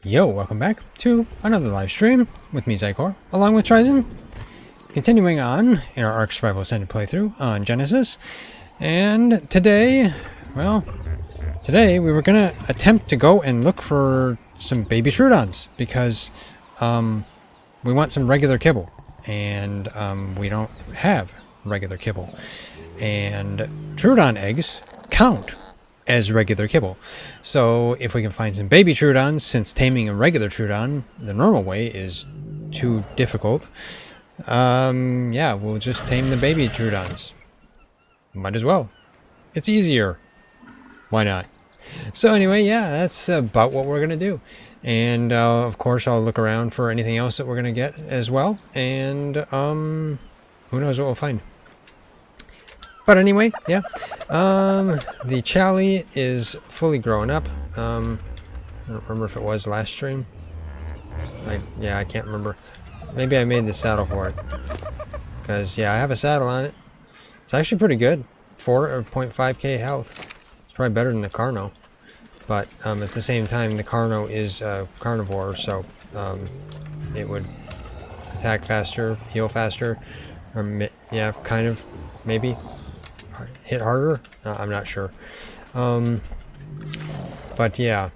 Yo, welcome back to another live stream with me, Xycor, along with TriZon. Continuing on in our ARK Survival Ascended playthrough on Genesis. And today, today we were going to attempt to go and look for some baby Troodons because we want some regular kibble. And we don't have regular kibble. And Troodon eggs count as regular kibble. So if we can find some baby Troodons, since taming a regular Troodon the normal way is too difficult, yeah, we'll just tame the baby Troodons. Might as well. It's easier. Why not? So anyway, yeah, that's about what we're gonna do. And of course I'll look around for anything else that we're gonna get as well. And who knows what we'll find. But anyway, yeah, the Chally is fully grown up. I don't remember if it was last stream. Yeah, I can't remember. Maybe I made the saddle for it. Because, yeah, I have a saddle on it. It's actually pretty good. 4.5k health. It's probably better than the Carno. But at the same time, the Carno is a carnivore, so it would attack faster, heal faster, or yeah, kind of, maybe. Hit harder? I'm not sure. But yeah.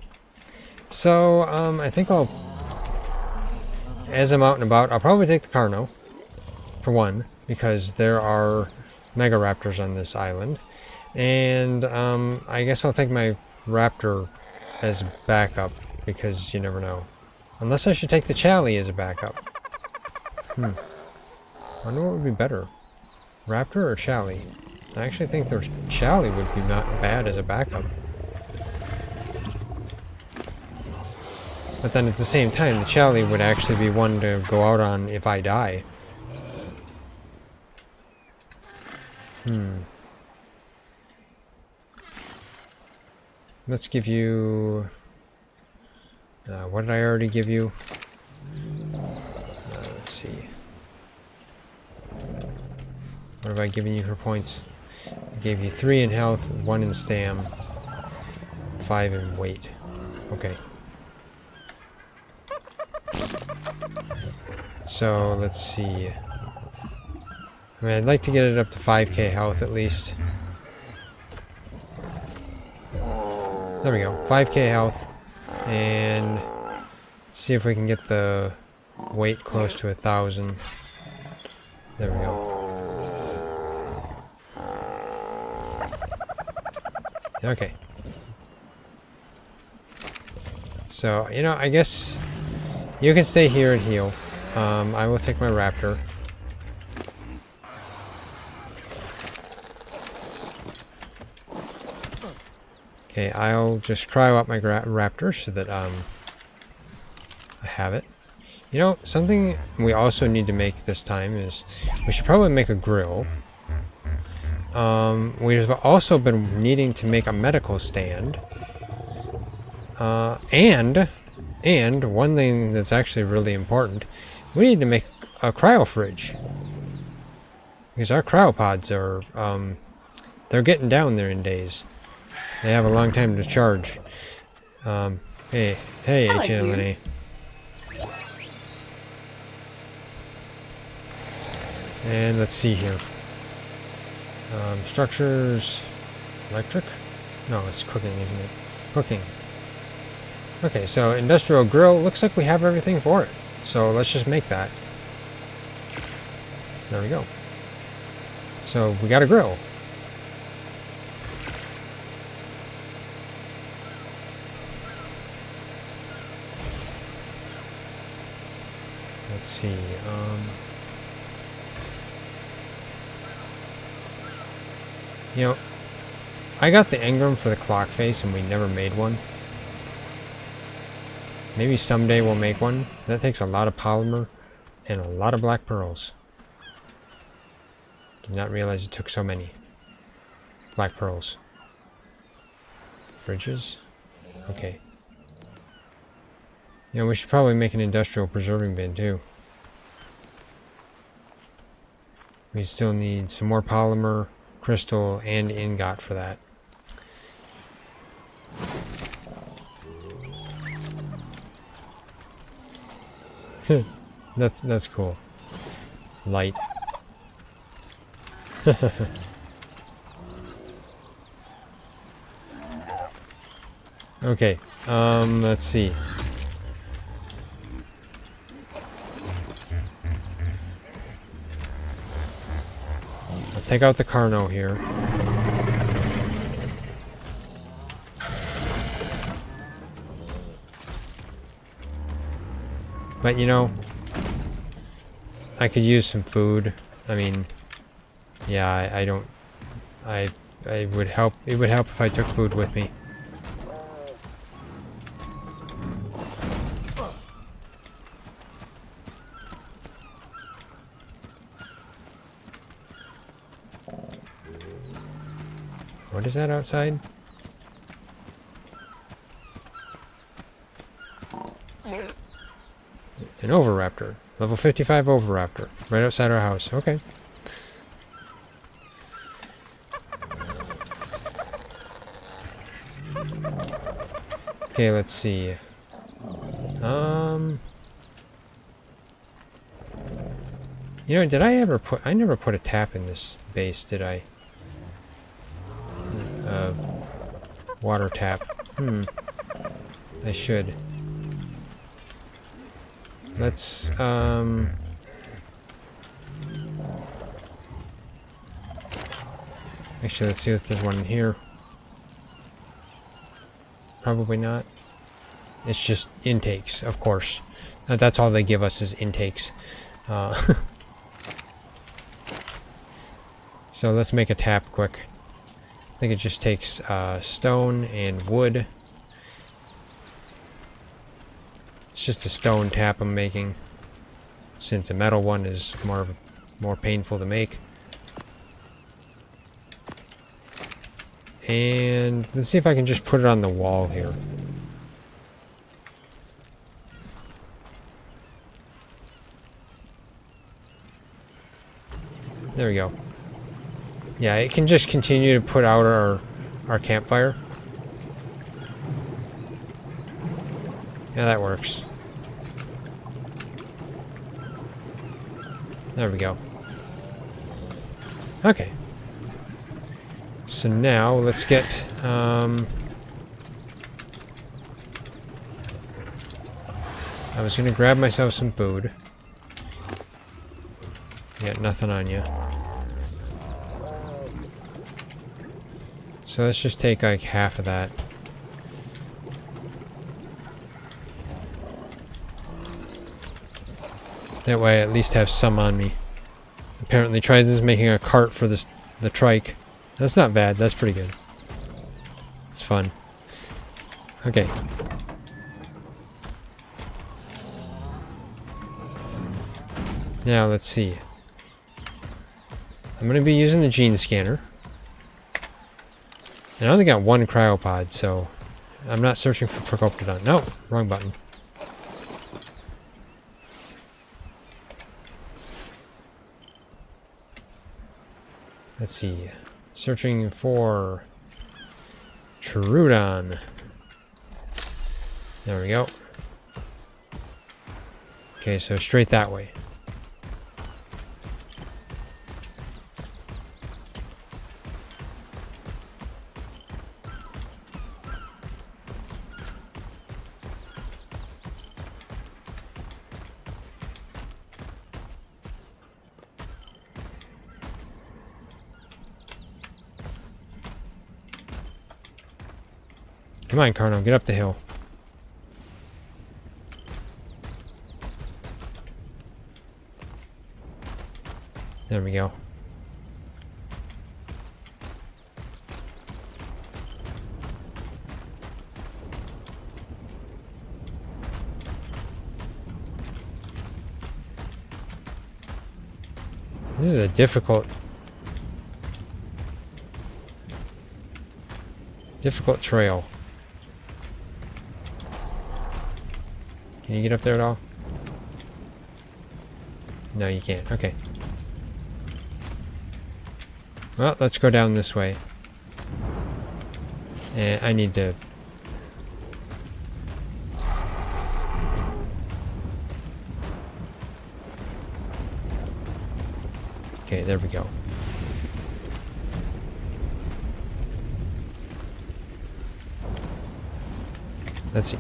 So, I think as I'm out and about, I'll probably take the Carno, for one, because there are Mega Raptors on this island. And, I guess I'll take my Raptor as backup, because you never know. Unless I should take the Chally as a backup. I wonder what would be better. Raptor or Chally? I actually think the Chally would be not bad as a backup. But then at the same time, the Chally would actually be one to go out on if I die. Let's give you... what did I already give you? Let's see. What have I given you for points? I gave you 3 in health, 1 in stam, 5 in weight. Okay. So, let's see. I mean, I'd like to get it up to 5k health at least. There we go. 5k health. And see if we can get the weight close to 1,000. There we go. Okay. So, you know, I guess you can stay here and heal. I will take my Raptor. Okay, I'll just cryo up my Raptor so that I have it. You know, something we also need to make this time is we should probably make a grill. We've also been needing to make a medical stand. And one thing that's actually really important, we need to make a cryo fridge. Because our cryopods are, they're getting down there in days. They have a long time to charge. Hey, HLNA. And let's see here. Structures, electric? No, it's cooking, isn't it? Cooking. Okay, so industrial grill, looks like we have everything for it. So let's just make that. There we go. So we got a grill. Let's see, you know, I got the engram for the clock face and we never made one. Maybe someday we'll make one. That takes a lot of polymer and a lot of black pearls. Did not realize it took so many black pearls. Fridges? Okay. You know, we should probably make an industrial preserving bin too. We still need some more polymer, crystal, and ingot for that. That's cool. Light. Okay, let's see. I'll take out the Carno here. But you know, I could use some food. I mean, yeah, I would help. It would help if I took food with me. What is that outside? An Oviraptor. Level 55 Oviraptor. Right outside our house. Okay. Okay, let's see. You know, did I ever put... I never put a tap in this base, did I? Water tap. I should. Let's, actually, let's see if there's one in here. Probably not. It's just intakes, of course. That's all they give us is intakes. So let's make a tap quick. I think it just takes stone and wood. It's just a stone tap I'm making, since a metal one is more painful to make. And let's see if I can just put it on the wall here. There we go. Yeah, it can just continue to put out our campfire. Yeah, that works. There we go. Okay. So now let's get I was gonna grab myself some food. Yeah, nothing on you. So let's just take like half of that. That way I at least have some on me. Apparently TriZon is making a cart for the trike. That's not bad, that's pretty good. It's fun. Okay. Now let's see. I'm going to be using the gene scanner. And I only got one cryopod, so I'm not searching for Procoptodon. No, wrong button. Let's see. Searching for Troodon. There we go. Okay, so straight that way. Come on, Carno, get up the hill. There we go. This is a difficult trail. Can you get up there at all? No, you can't. Okay. Well, let's go down this way. And I need to... Okay, there we go. Let's see.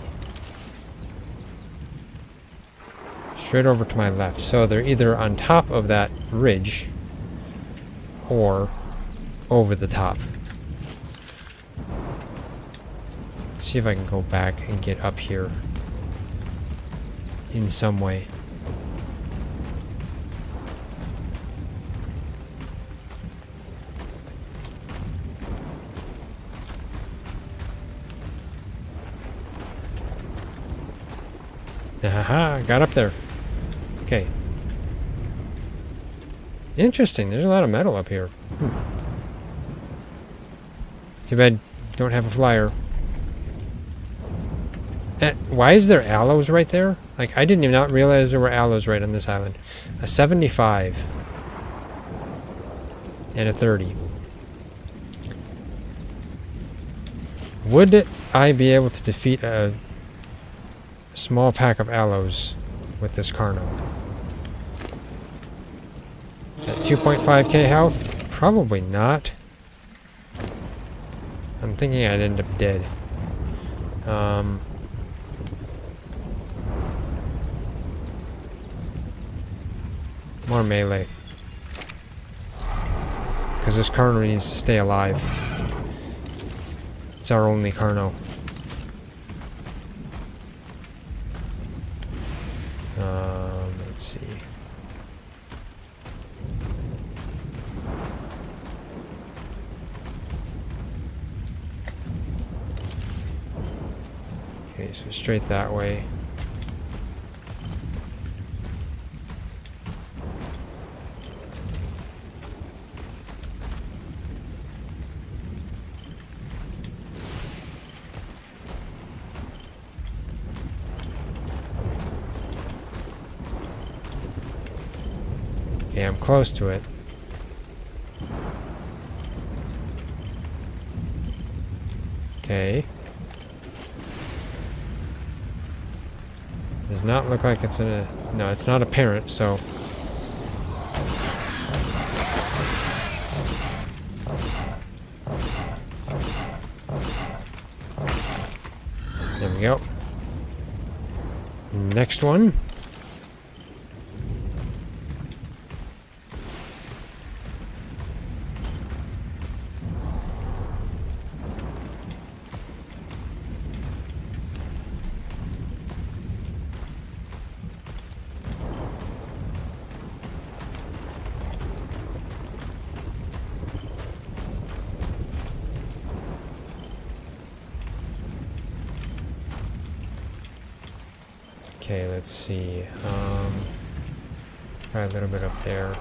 Straight over to my left. So they're either on top of that ridge or over the top. See if I can go back and get up here in some way. Haha, got up there. Okay. Interesting, there's a lot of metal up here. Too bad don't have a flyer. Why is there aloes right there? Like, I didn't even not realize there were aloes right on this island. A 75. And a 30. Would I be able to defeat a small pack of aloes with this Carno? At 2.5k health? Probably not. I'm thinking I'd end up dead. More melee. Because this Carno needs to stay alive. It's our only Carno. Let's see. Okay, so straight that way. Okay, I'm close to it. Okay. Does not look like it's in a... No, it's not apparent, so... There we go. Next one. Okay, let's see. Try a little bit up there.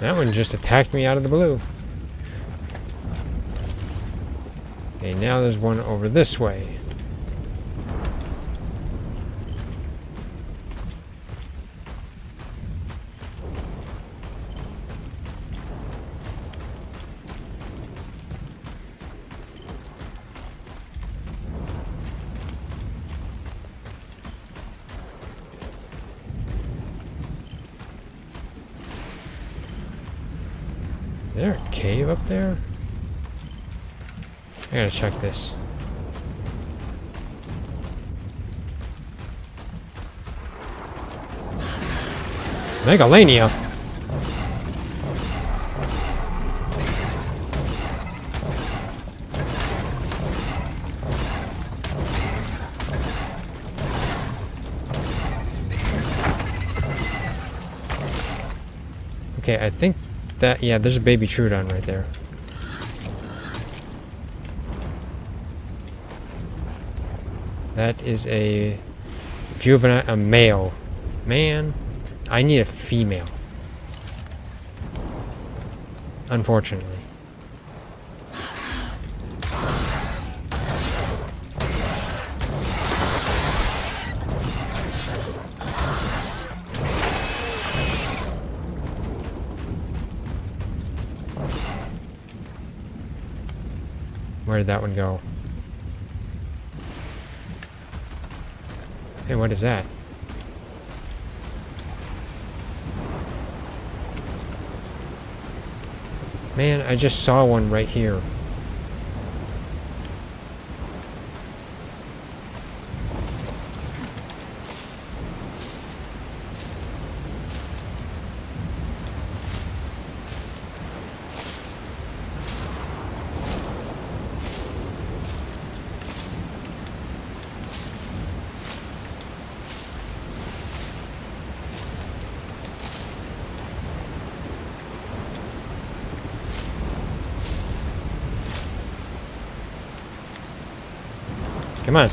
That one just attacked me out of the blue. Okay, now there's one over this way. Is there a cave up there? I gotta check this. Megalania! Okay, I think that, yeah, there's a baby Troodon right there. That is a juvenile, a male. Man, I need a female. Unfortunately. Where did that one go? Hey, what is that? Man, I just saw one right here. Come on.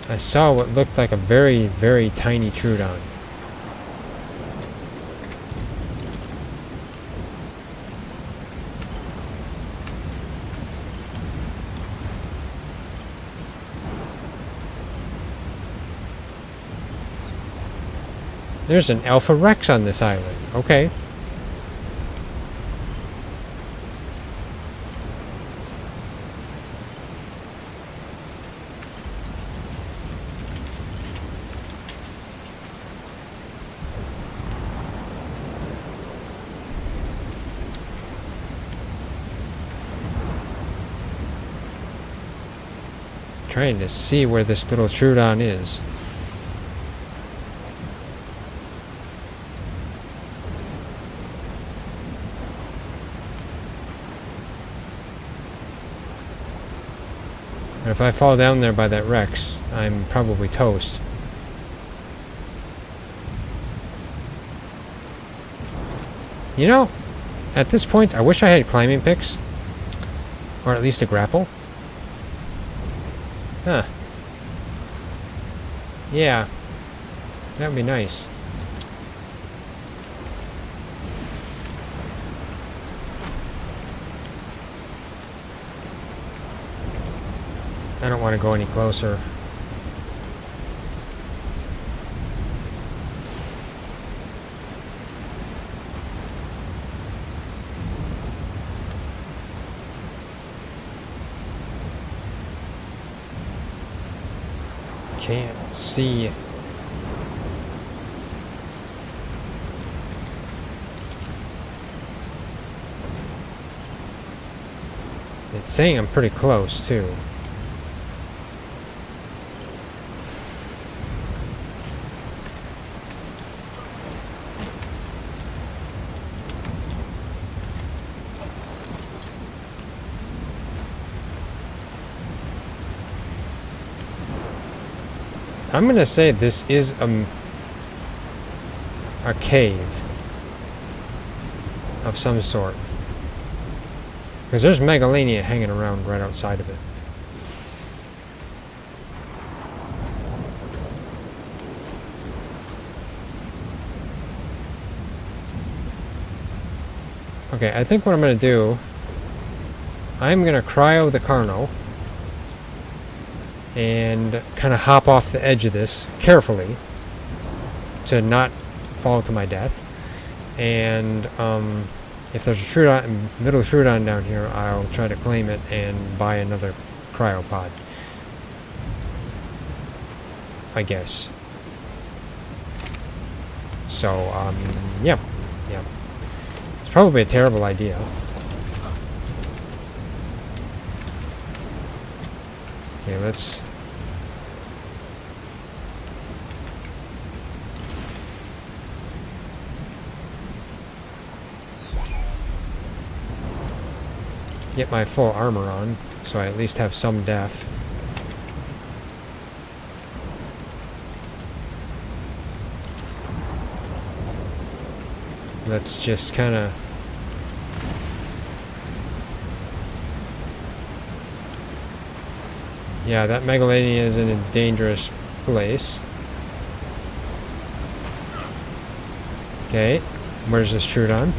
I saw what looked like a very, very tiny Troodon. There's an Alpha Rex on this island. Okay. Trying to see where this little Troodon is. If I fall down there by that Rex, I'm probably toast. You know, at this point, I wish I had climbing picks. Or at least a grapple. Huh. Yeah. That would be nice. I don't want to go any closer. Can't see. It's saying I'm pretty close too. I'm gonna say this is a cave of some sort. Because there's Megalania hanging around right outside of it. Okay, I think what I'm gonna do, I'm gonna cryo the Carno and kind of hop off the edge of this carefully to not fall to my death. And if there's a Troodon, little Troodon down here, I'll try to claim it and buy another cryopod, I guess. So yeah, it's probably a terrible idea. Okay, let's... get my full armor on, so I at least have some def. Let's just kind of... yeah, that Megalania is in a dangerous place. Okay, where's this Troodon?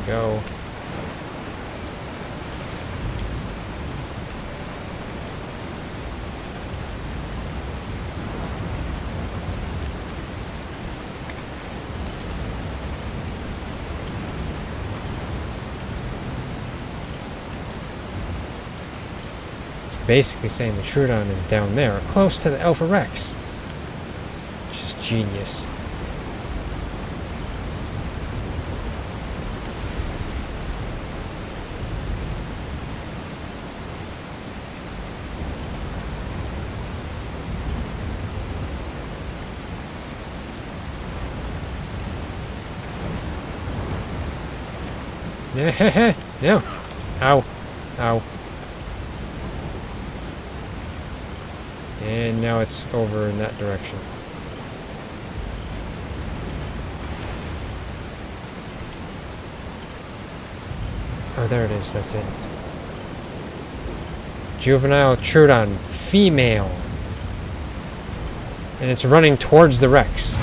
Go. It's basically saying the Troodon is down there, close to the Alpha Rex. Which is genius. No. Ow. Ow. And now it's over in that direction. Oh, there it is. That's it. Juvenile Troodon. Female. And it's running towards the Rex.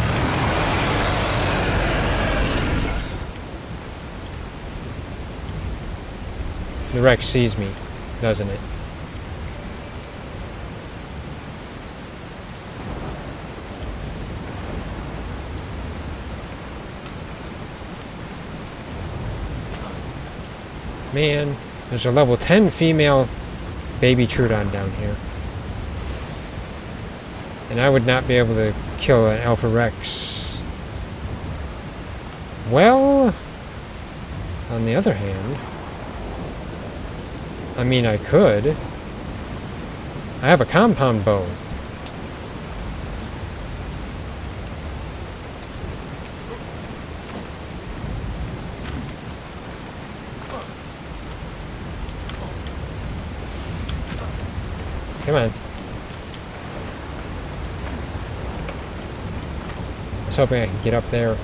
The Rex sees me, doesn't it? Man, there's a level 10 female baby Troodon down here. And I would not be able to kill an Alpha Rex. Well, on the other hand, I mean, I could. I have a compound bow. Come on. I was hoping I could get up there.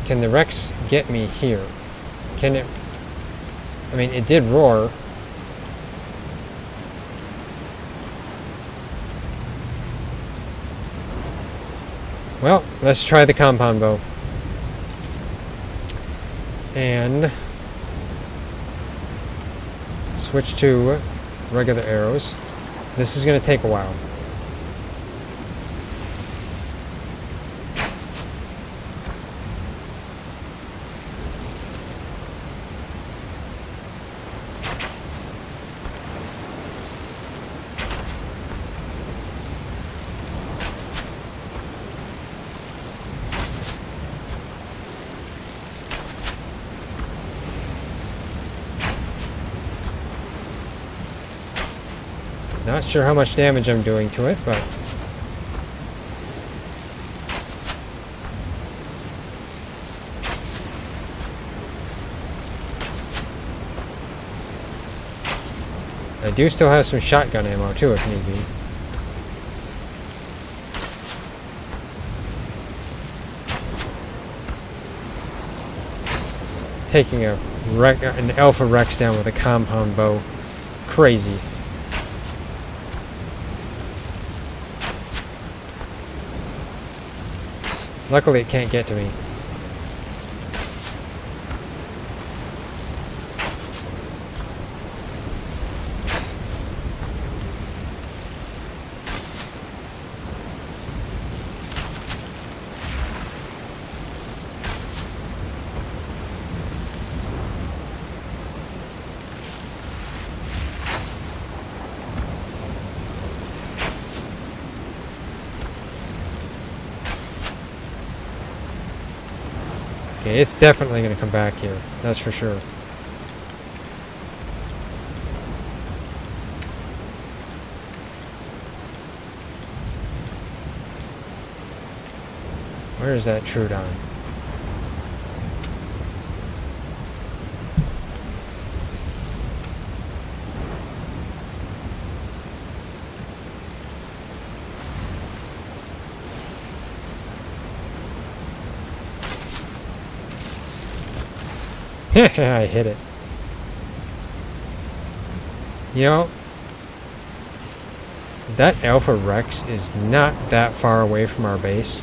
Can the Rex get me here? Can it... I mean, it did roar. Well, let's try the compound bow. And switch to regular arrows. This is going to take a while. Not sure how much damage I'm doing to it, but I do still have some shotgun ammo too if need be. Taking an Alpha Rex down with a compound bow. Crazy. Luckily it can't get to me. Okay, it's definitely going to come back here. That's for sure. Where is that Troodon? I hit it. You know, that Alpha Rex is not that far away from our base.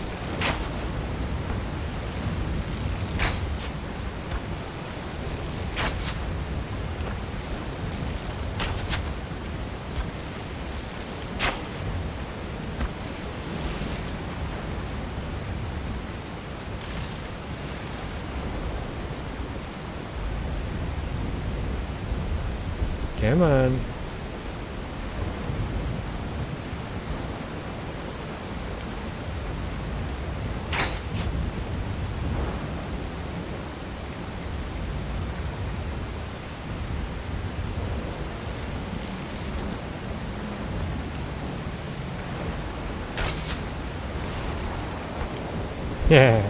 Come on. Yeah.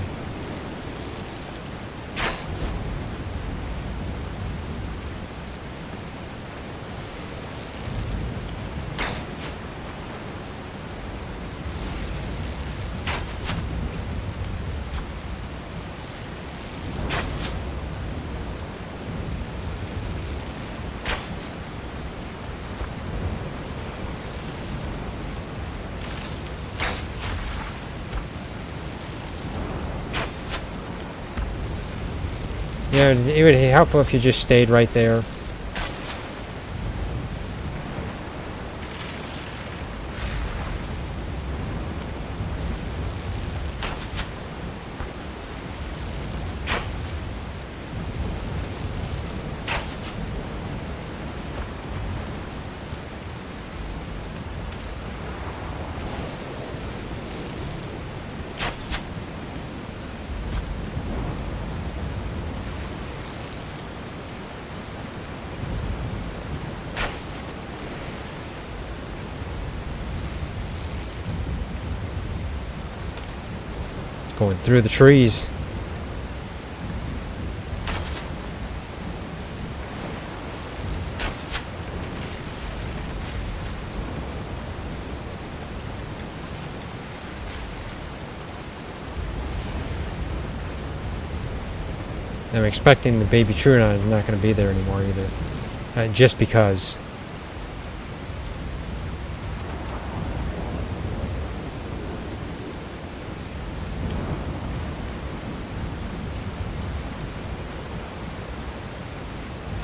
Yeah, it would be helpful if you just stayed right there. Going through the trees. I'm expecting the baby Troodon is not going to be there anymore either. Just because.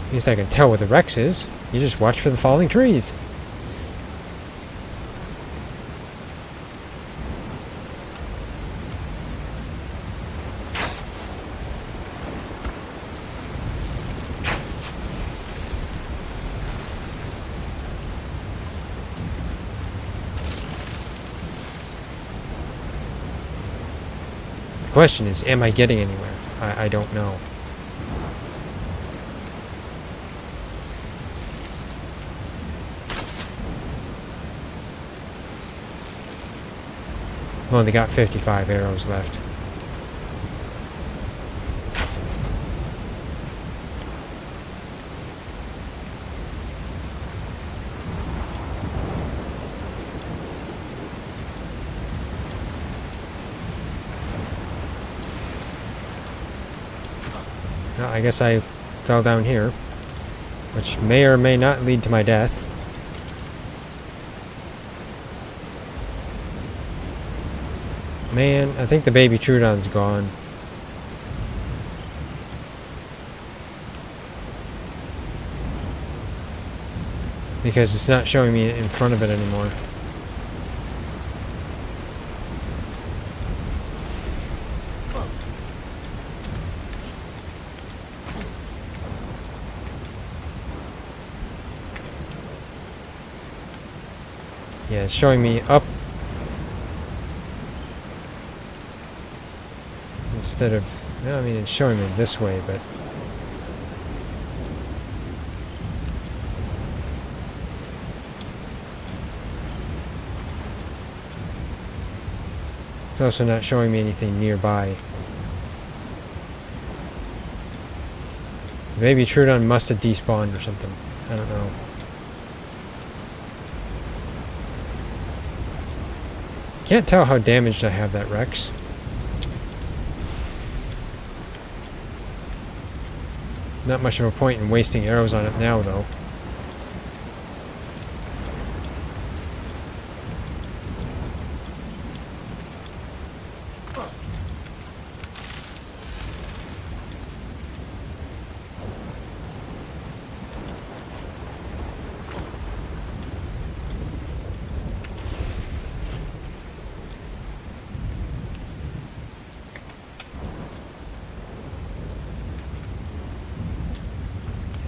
At least I can tell where the Rex is. You just watch for the falling trees. The question is, am I getting anywhere? I don't know. I've only got 55 arrows left. Well, I guess I fell down here, which may or may not lead to my death. Man, I think the baby Troodon's gone. Because it's not showing me in front of it anymore. Yeah, it's showing me up instead of Well, I mean, it's showing me this way, but... it's also not showing me anything nearby. Maybe Troodon must have despawned or something. I don't know. Can't tell how damaged I have that Rex. Not much of a point in wasting arrows on it now, though.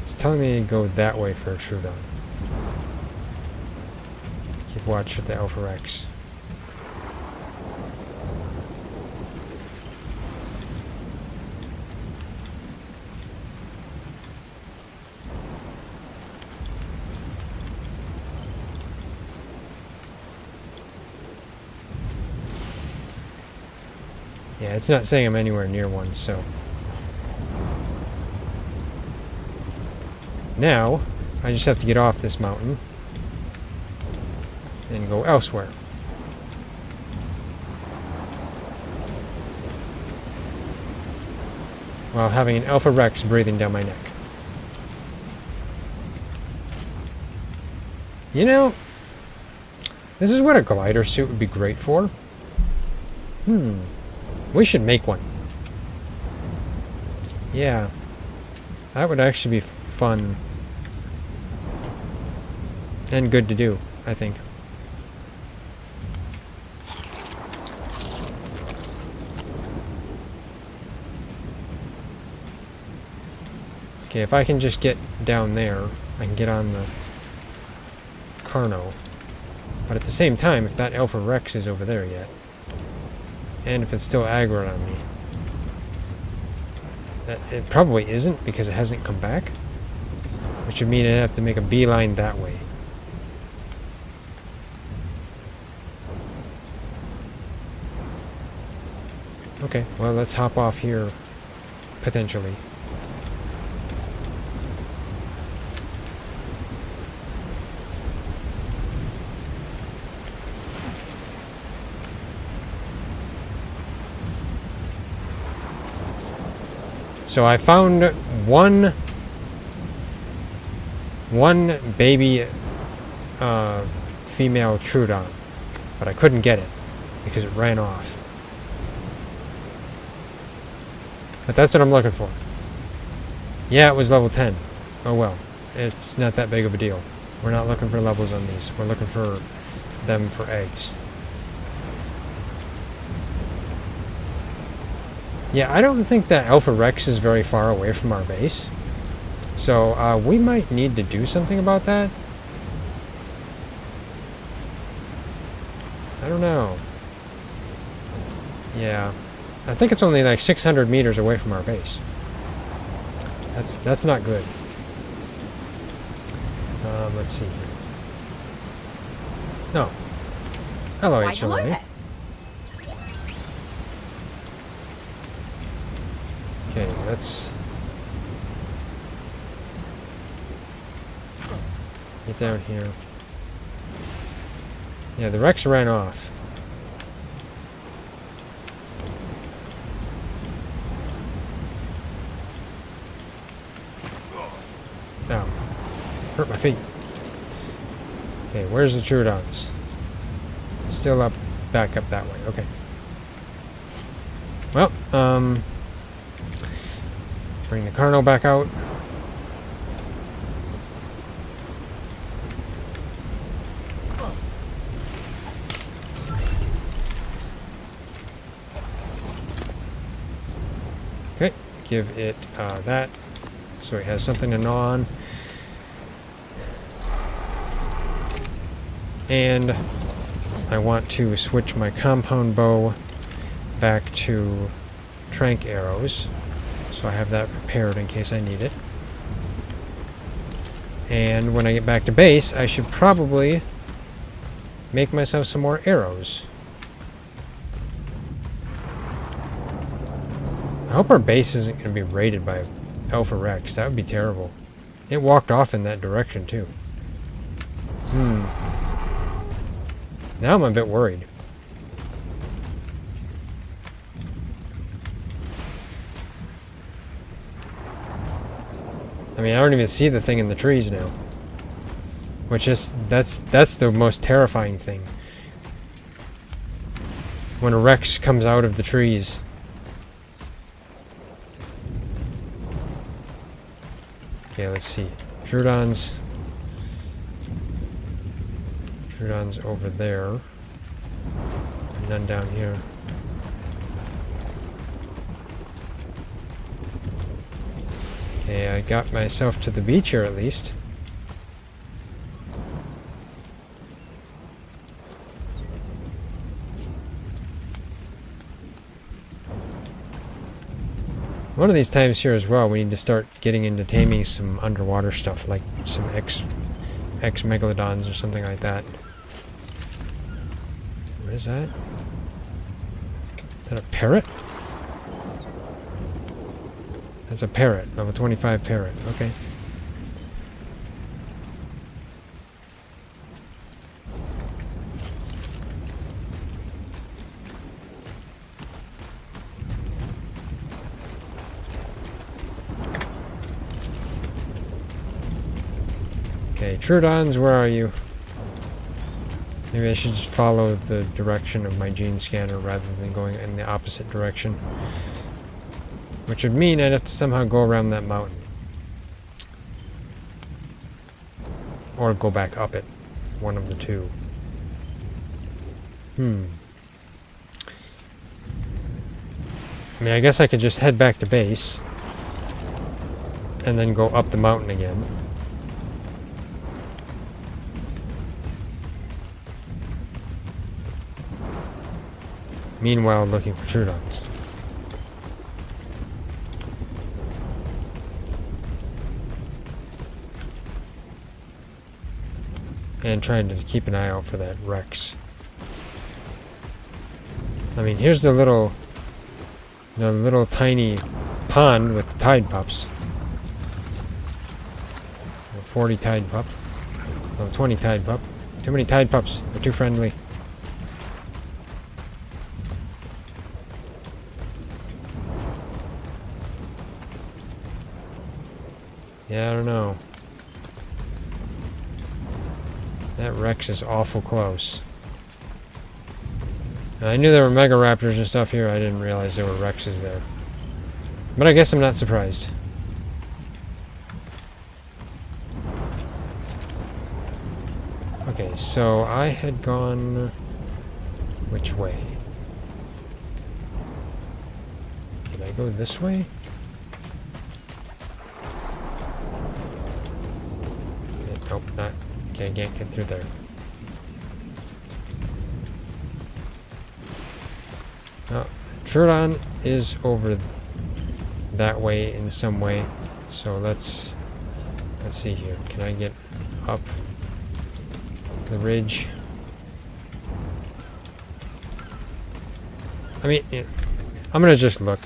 It's telling me to go that way for a Troodon. Keep watch with the Alpha Rex. Yeah, it's not saying I'm anywhere near one, so... now, I just have to get off this mountain and go elsewhere. While having an Alpha Rex breathing down my neck. You know, this is what a glider suit would be great for. We should make one. Yeah. That would actually be fun. And good to do, I think. Okay, if I can just get down there, I can get on the Carno. But at the same time, if that Alpha Rex is over there yet, and if it's still aggroed on me, it probably isn't because it hasn't come back, which would mean I'd have to make a beeline that way. Okay, well, let's hop off here, potentially. So I found one baby female Troodon, but I couldn't get it because it ran off. But that's what I'm looking for. Yeah, it was level 10. Oh well, it's not that big of a deal. We're not looking for levels on these. We're looking for them for eggs. Yeah, I don't think that Alpha Rex is very far away from our base. So, we might need to do something about that. I don't know. Yeah. I think it's only like 600 meters away from our base. That's not good. Let's see here. No. Hello, HLA. Okay, let's get down here. Yeah, the Rex ran off. Ow. Hurt my feet. Okay, where's the Troodons? Still up, back up that way. Okay. Well, bring the Carno back out. Okay, give it that, so it has something to gnaw on. And I want to switch my compound bow back to trank arrows, so I have that prepared in case I need it. And when I get back to base, I should probably make myself some more arrows. I hope our base isn't going to be raided by Alpha Rex. That would be terrible. It walked off in that direction, too. Now I'm a bit worried. I mean, I don't even see the thing in the trees now. Which is, that's the most terrifying thing. When a Rex comes out of the trees. Okay, let's see. Troodons. Troodons over there. None down here. Okay, I got myself to the beach here at least. One of these times here as well, we need to start getting into taming some underwater stuff, like some X megalodons or something like that. What is that? Is that a parrot? That's a parrot, level 25 parrot. Okay. Okay, Troodons, where are you? Maybe I should just follow the direction of my gene scanner rather than going in the opposite direction. Which would mean I'd have to somehow go around that mountain. Or go back up it. One of the two. I mean, I guess I could just head back to base. And then go up the mountain again. Meanwhile, looking for Troodons. And trying to keep an eye out for that Rex. I mean, here's the little tiny pond with the tide pups. 40 tide pup. Oh, 20 tide pup. Too many tide pups. They're too friendly. Yeah, I don't know. That Rex is awful close. I knew there were Mega Raptors and stuff here. I didn't realize there were Rexes there. But I guess I'm not surprised. Okay, so I had gone... which way? Did I go this way? Nope, not. Okay, I can't get through there. Oh, Troodon is over that way in some way. So let's see here. Can I get up the ridge? I mean, I'm gonna just look.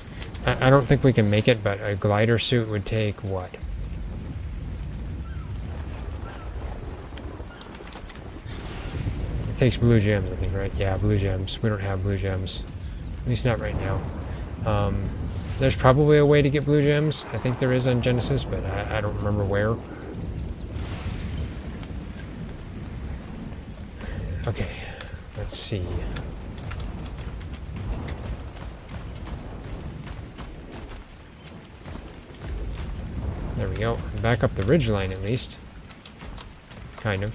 I don't think we can make it, but a glider suit would take what? It takes blue gems, I think, right? Yeah, blue gems. We don't have blue gems. At least not right now. There's probably a way to get blue gems. I think there is on Genesis, but I don't remember where. Okay, let's see. There we go. Back up the ridgeline at least. Kind of.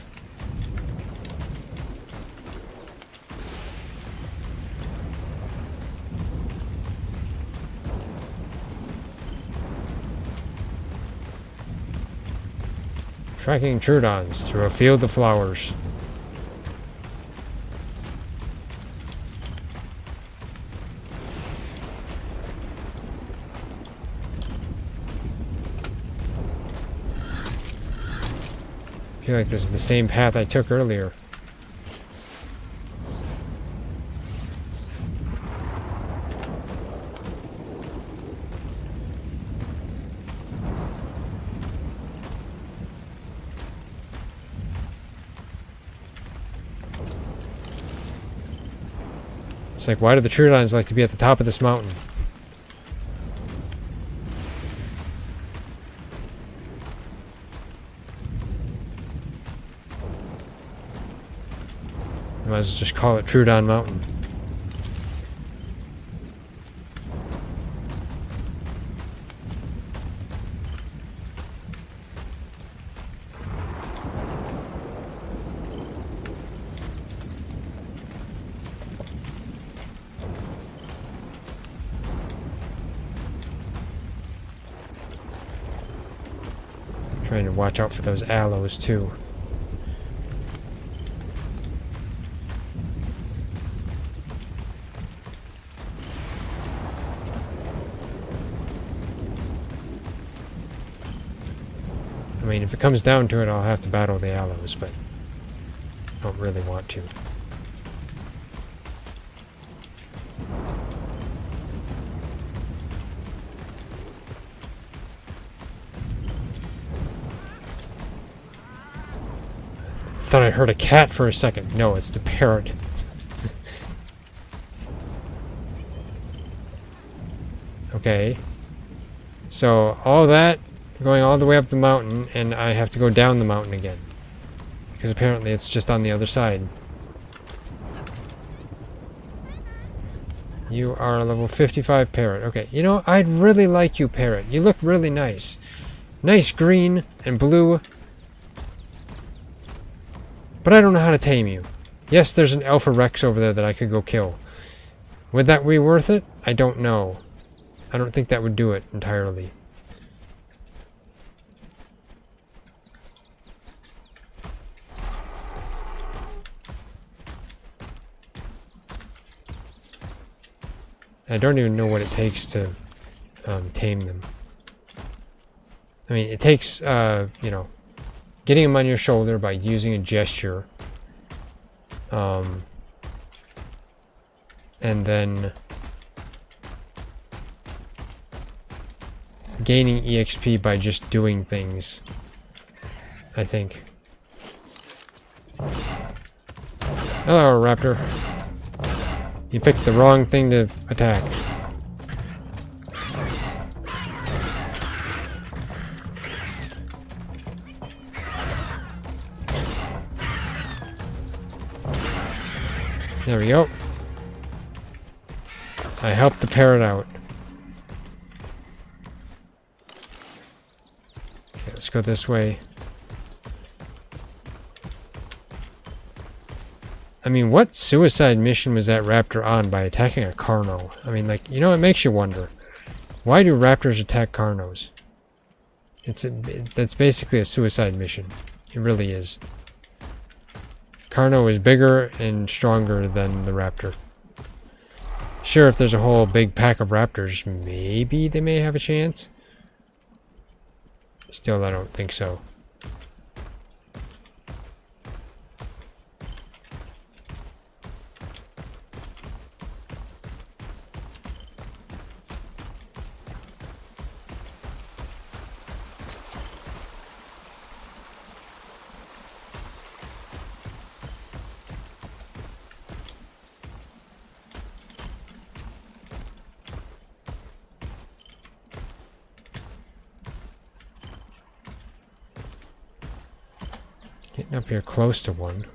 Tracking Troodons through a field of flowers. feel like this is the same path I took earlier. It's like, why do the Troodons like to be at the top of this mountain? Might as well just call it Troodon Mountain. Trying to watch out for those aloes too. I mean, if it comes down to it, I'll have to battle the aloes, but I don't really want to. Thought I heard a cat for a second. No, it's the parrot. Okay. So, all that, going all the way up the mountain, and I have to go down the mountain again. Because apparently it's just on the other side. You are a level 55 parrot. Okay, you know, I'd really like you, parrot. You look really nice. Nice green and blue. But I don't know how to tame you. Yes, there's an Alpha Rex over there that I could go kill. Would that be worth it? I don't know. I don't think that would do it entirely. I don't even know what it takes to tame them. I mean, it takes, you know, getting them on your shoulder by using a gesture. And then gaining EXP by just doing things, I think. Hello, Raptor. You picked the wrong thing to attack. There we go. I helped the parrot out. Okay, let's go this way. I mean, what suicide mission was that raptor on by attacking a Carno? I mean, like, you know, it makes you wonder. Why do raptors attack Carnos? That's basically a suicide mission. It really is. Carno is bigger and stronger than the raptor. Sure, if there's a whole big pack of raptors, maybe they may have a chance. Still, I don't think so. Getting up here close to one.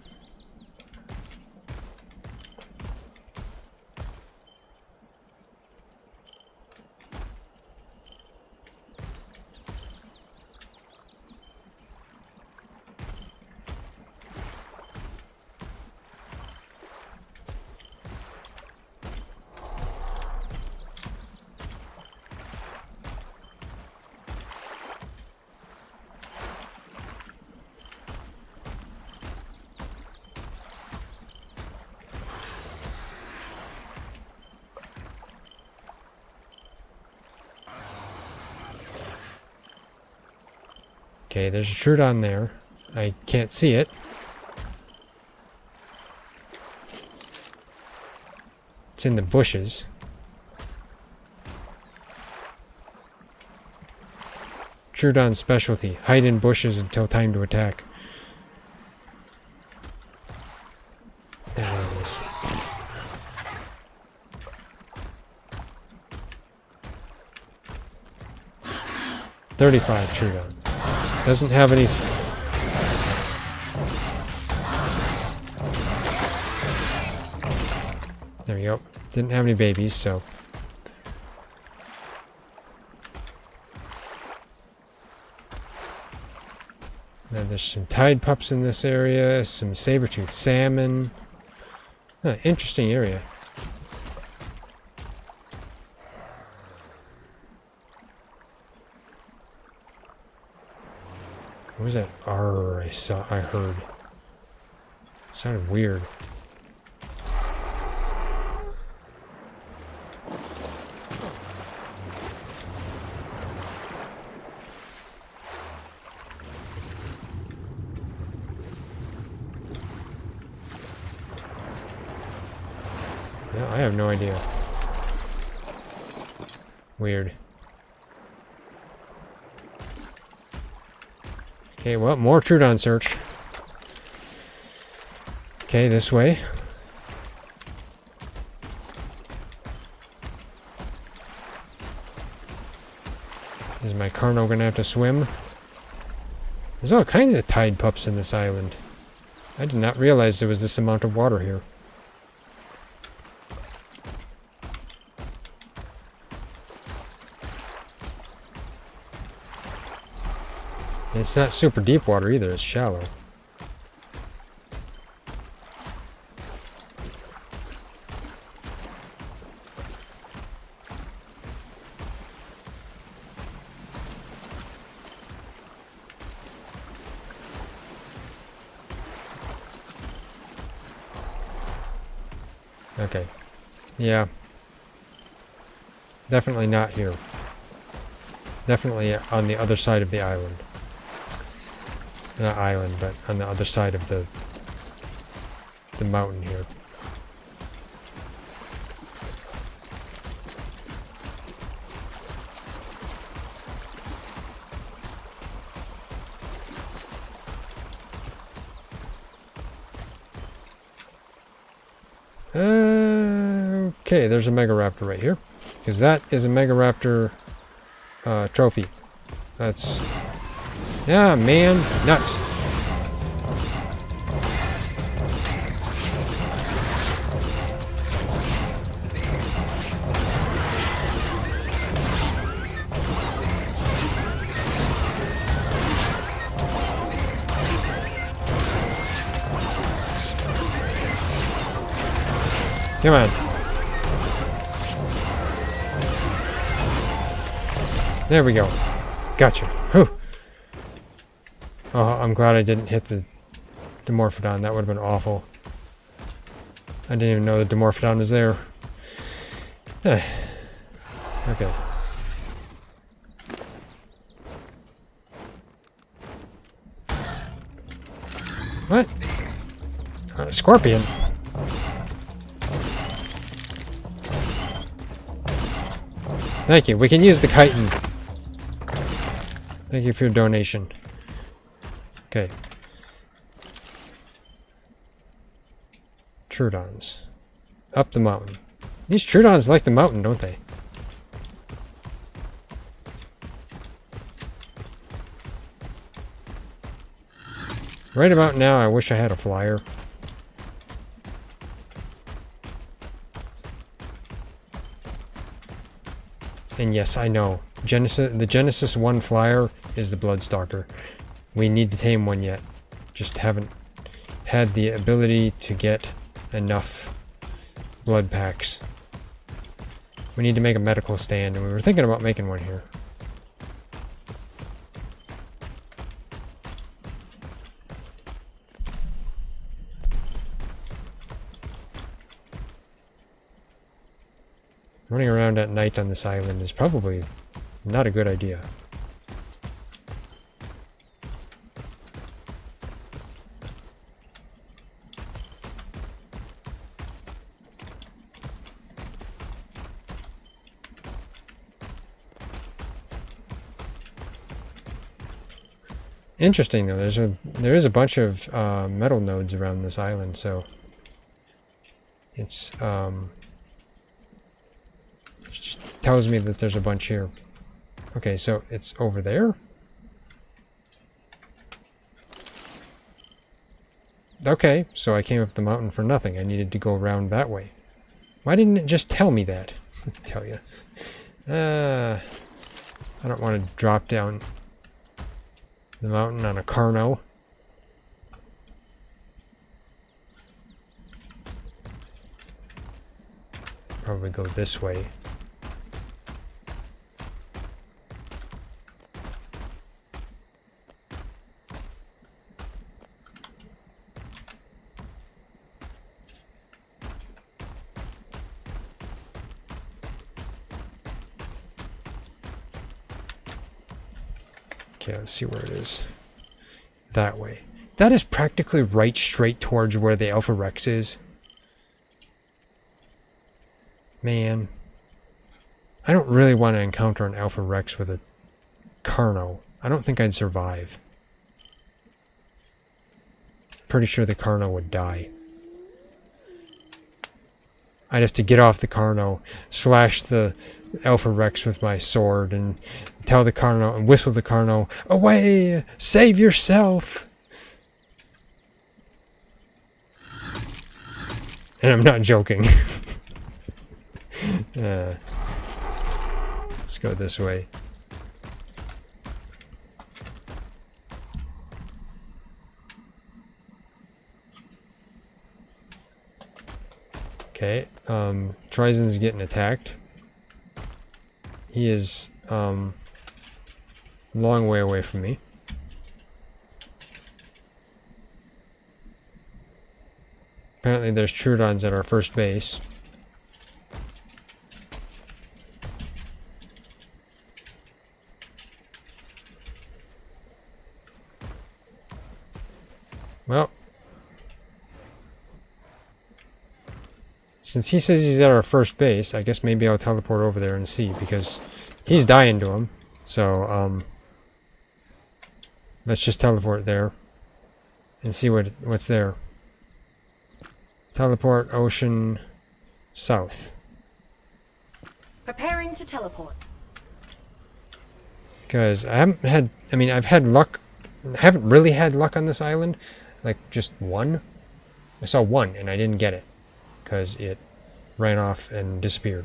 Okay, there's a Troodon there. I can't see it. It's in the bushes. Troodon specialty. Hide in bushes until time to attack. There it is. $35 Troodon. Doesn't have any... There we go. Didn't have any babies, so... Then there's some tide pups in this area, some saber-toothed salmon. Interesting area. What was that R I heard? Sounded weird. No, I have no idea. Weird. Okay, well, more Troodon search. Okay, this way. Is my Carno gonna have to swim? There's all kinds of tide pups in this island. I did not realize there was this amount of water here. It's not super deep water either, it's shallow. Okay. Yeah. Definitely not here. Definitely on the other side of the island. Not island, but on the other side of the mountain here. Okay, there's a Mega Raptor right here. Because that is a Mega Raptor trophy. That's... Yeah, man. Nuts. Come on. There we go. Gotcha. Whew. Oh, I'm glad I didn't hit the Dimorphodon. That would have been awful. I didn't even know the Dimorphodon was there. Okay. What? Scorpion. Thank you. We can use the chitin. Thank you for your donation. Okay. Troodons. Up the mountain. These Troodons like the mountain, don't they? Right about now, I wish I had a flyer. And yes, I know. The Genesis 1 flyer is the Bloodstalker. We need to tame one yet. Just haven't had the ability to get enough blood packs. We need to make a medical stand, and we were thinking about making one here. Running around at night on this island is probably not a good idea. Interesting though. There is a bunch of metal nodes around this island, so it's tells me that there's a bunch here. Okay, so it's over there. Okay, so I came up the mountain for nothing. I needed to go around that way. Why didn't it just tell me that? Tell you. I don't want to drop down the mountain on a Carno. Probably go this way. Okay, let's see where it is. That way. That is practically right straight towards where the Alpha Rex is. Man. I don't really want to encounter an Alpha Rex with a Carno. I don't think I'd survive. Pretty sure the Carno would die. I'd have to get off the Carno, slash the Alpha Rex with my sword, and tell the Carno, and whistle the Carno, away! Save yourself! And I'm not joking. Let's go this way. Okay, TriZon's getting attacked. He is a long way away from me. Apparently there's Troodons at our first base. Well, since he says he's at our first base, I guess maybe I'll teleport over there and see, because he's dying to him. So, let's just teleport there and see what's there. Teleport ocean south. Preparing to teleport. Because I haven't had, I mean, I've had luck, I haven't really had luck on this island. Like, just one. I saw one and I didn't get it because it ran off and disappeared.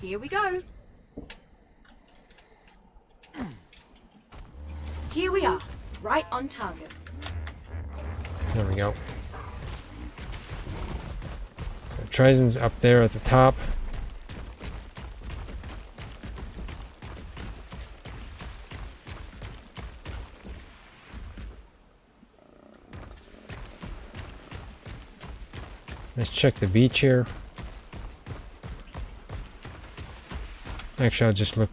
Here we go. Here we are, right on target. There we go. TriZon's up there at the top. Let's check the beach here. Actually, I'll just look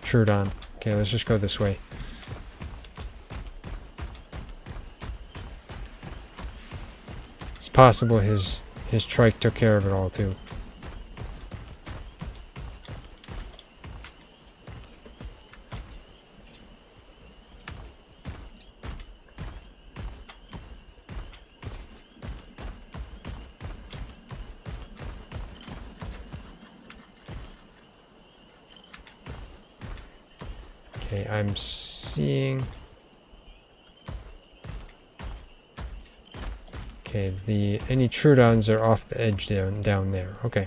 Troodon. Okay, let's just go this way. It's possible his trike took care of it all too. Okay, I'm seeing... Okay, any Troodons are off the edge down there. Okay.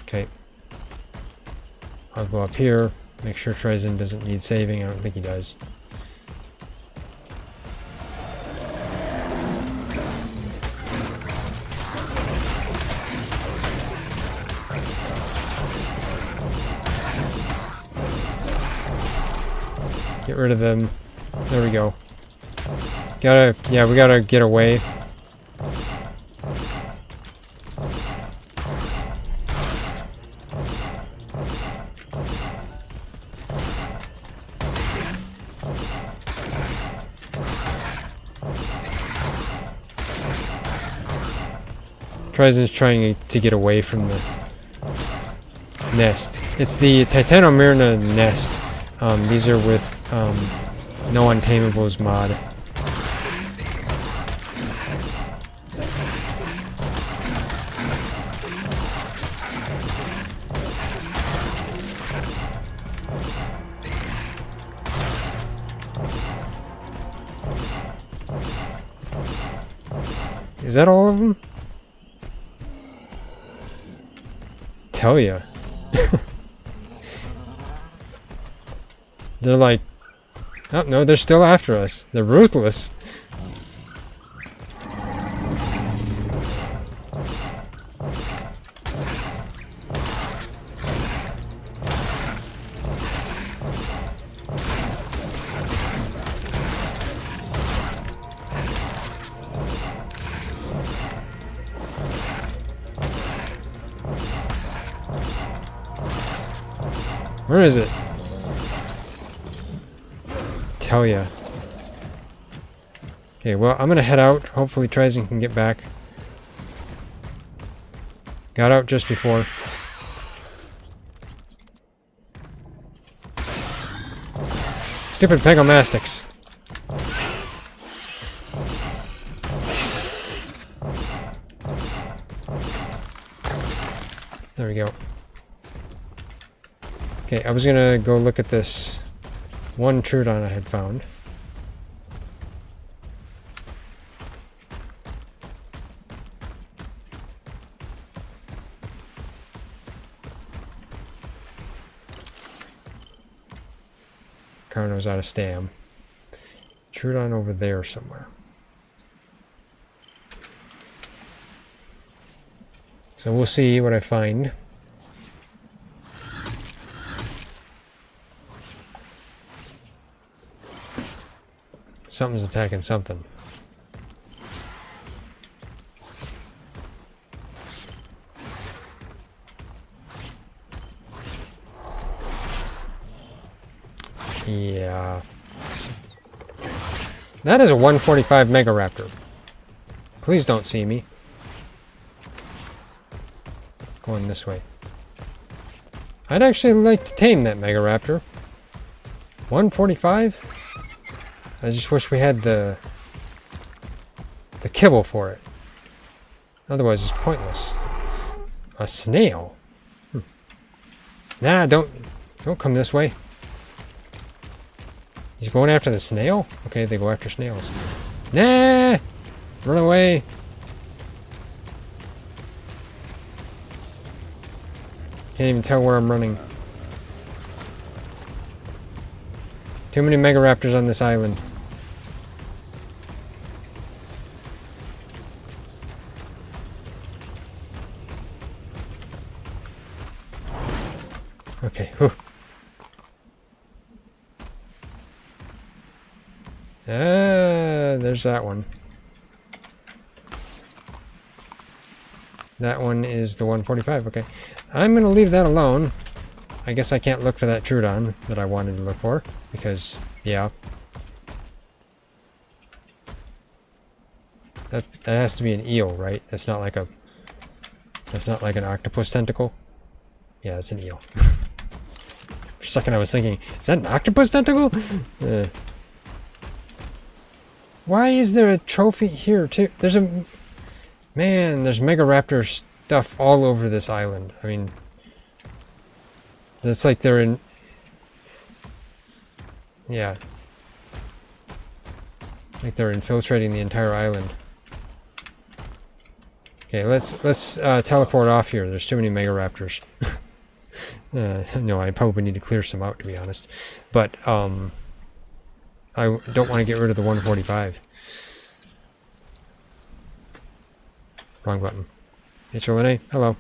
Okay. I'll go up here, make sure TriZon doesn't need saving. I don't think he does. Get rid of them. There we go. Yeah, we gotta get away. TriZon's trying to get away from the nest. It's the Titanomyrna nest. These are with no Untameables mod. Is that all of them? Tell ya. They're like, oh no, they're still after us. They're ruthless. Where is it? Tell ya. Okay, well, I'm gonna head out. Hopefully TriZon can get back. Got out just before. Stupid pegomastics. There we go. Okay, I was gonna go look at this one Troodon I had found. Carno's out of stam. Troodon over there somewhere. So we'll see what I find. Something's attacking something. Yeah. That is a 145 Megaraptor. Please don't see me. Going this way. I'd actually like to tame that Megaraptor. 145? I just wish we had the kibble for it. Otherwise it's pointless. A snail? Nah, don't come this way. He's going after the snail? Okay, they go after snails. Nah! Run away! Can't even tell where I'm running. Too many Megaraptors on this island. Okay, whew. There's that one. That one is the 145, okay. I'm gonna leave that alone. I guess I can't look for that Troodon that I wanted to look for, because, yeah. That has to be an eel, right? That's not like an octopus tentacle. Yeah, it's an eel. For a second I was thinking, is that an octopus tentacle? Why is there a trophy here too? There's Megaraptor stuff all over this island. I mean, it's like they're in, yeah, like they're infiltrating the entire island. Okay, let's teleport off here. There's too many Megaraptors. No, I probably need to clear some out, to be honest. But I don't want to get rid of the 145. Wrong button. HLNA, hello.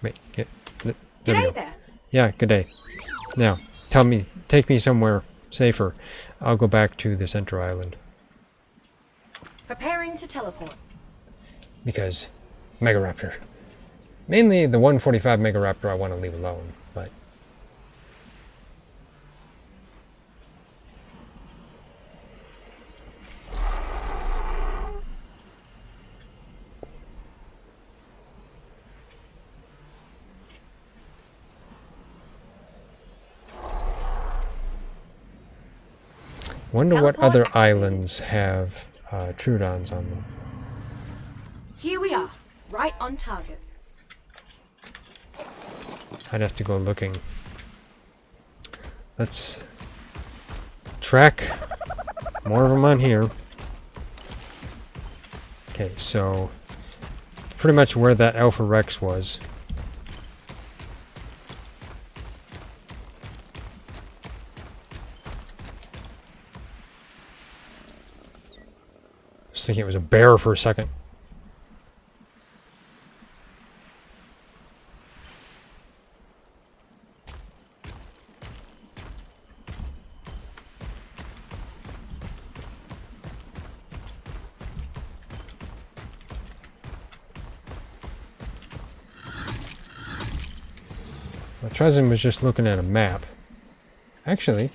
Wait, there we go. G'day there. Yeah, good day. Now, take me somewhere safer. I'll go back to the center island. Preparing to teleport. Because Megaraptor. Mainly the 145 Megaraptor I want to leave alone, but Wonder what Teleport other activated. islands have Troodons on them. Here we are, right on target. I'd have to go looking. Let's track more of them on here. Okay, so pretty much where that Alpha Rex was. I was thinking it was a bear for a second. Well, TriZon was just looking at a map. Actually,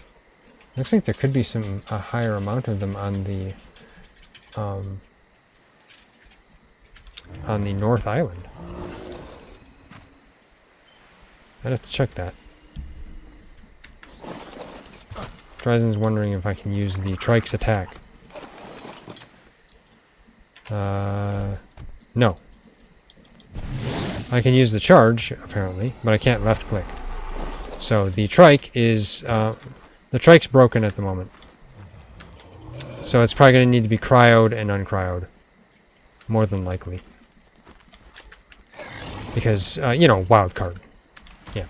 looks like there could be a higher amount of them on the North Island. I'd have to check that. TriZon's wondering if I can use the Trike's attack. No. I can use the charge, apparently, but I can't left click. So the trike is, the trike's broken at the moment. So it's probably going to need to be cryoed and uncryoed. More than likely. Because, you know, wild card. Yeah.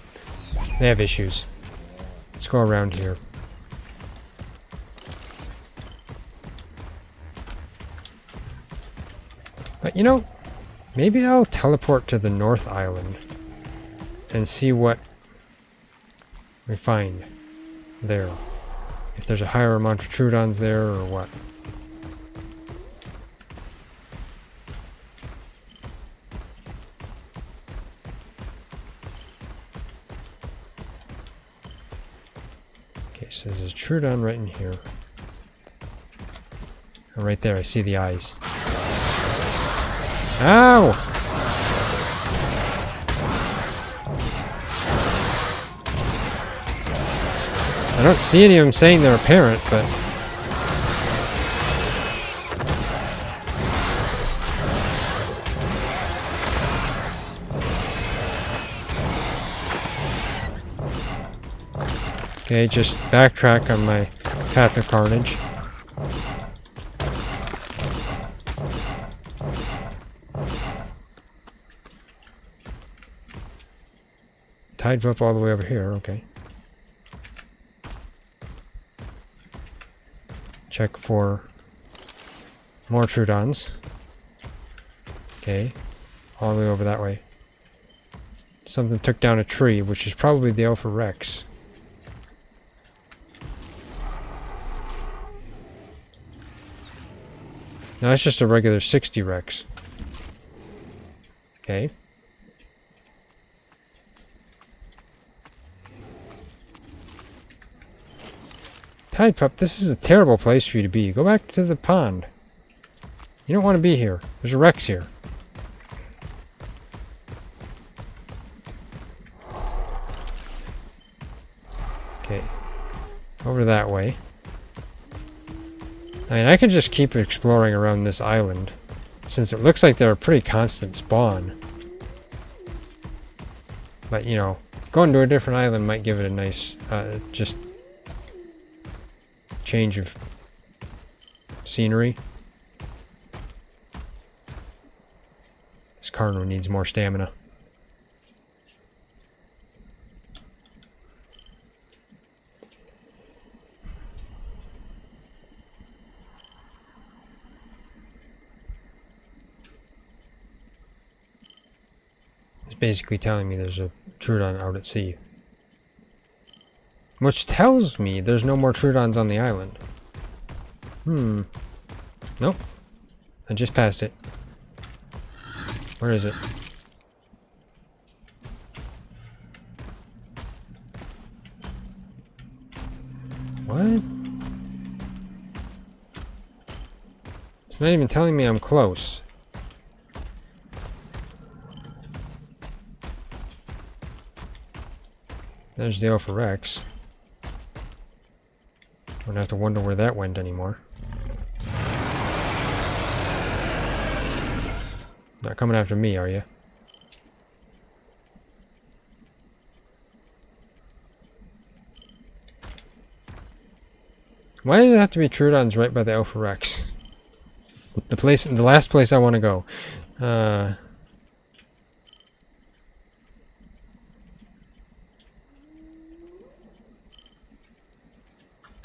They have issues. Let's go around here. But, you know, maybe I'll teleport to the North Island and see what we find there. If there's a higher amount of Troodons there or what. Okay, so there's a Troodon right in here. And right there, I see the eyes. Ow! I don't see any of them saying they're a parent, but... Okay, just backtrack on my path of carnage. Tied up all the way over here, okay. Check for more Troodons. Okay, all the way over that way. Something took down a tree, which is probably the Alpha Rex. No, that's just a regular 60 Rex. Okay. Tide Pup, this is a terrible place for you to be. Go back to the pond. You don't want to be here. There's a Rex here. Okay. Over that way. I mean, I could just keep exploring around this island, since it looks like they're a pretty constant spawn. But, you know, going to a different island might give it a nice, just change of scenery. This Cardinal needs more stamina. It's basically telling me there's a Troodon out at sea. Which tells me there's no more Troodons on the island. Nope. I just passed it. Where is it? What? It's not even telling me I'm close. There's the Alpha Rex. Don't have to wonder where that went anymore. Not coming after me, are you? Why does it have to be Troodons right by the Alpha Rex? The last place I want to go. I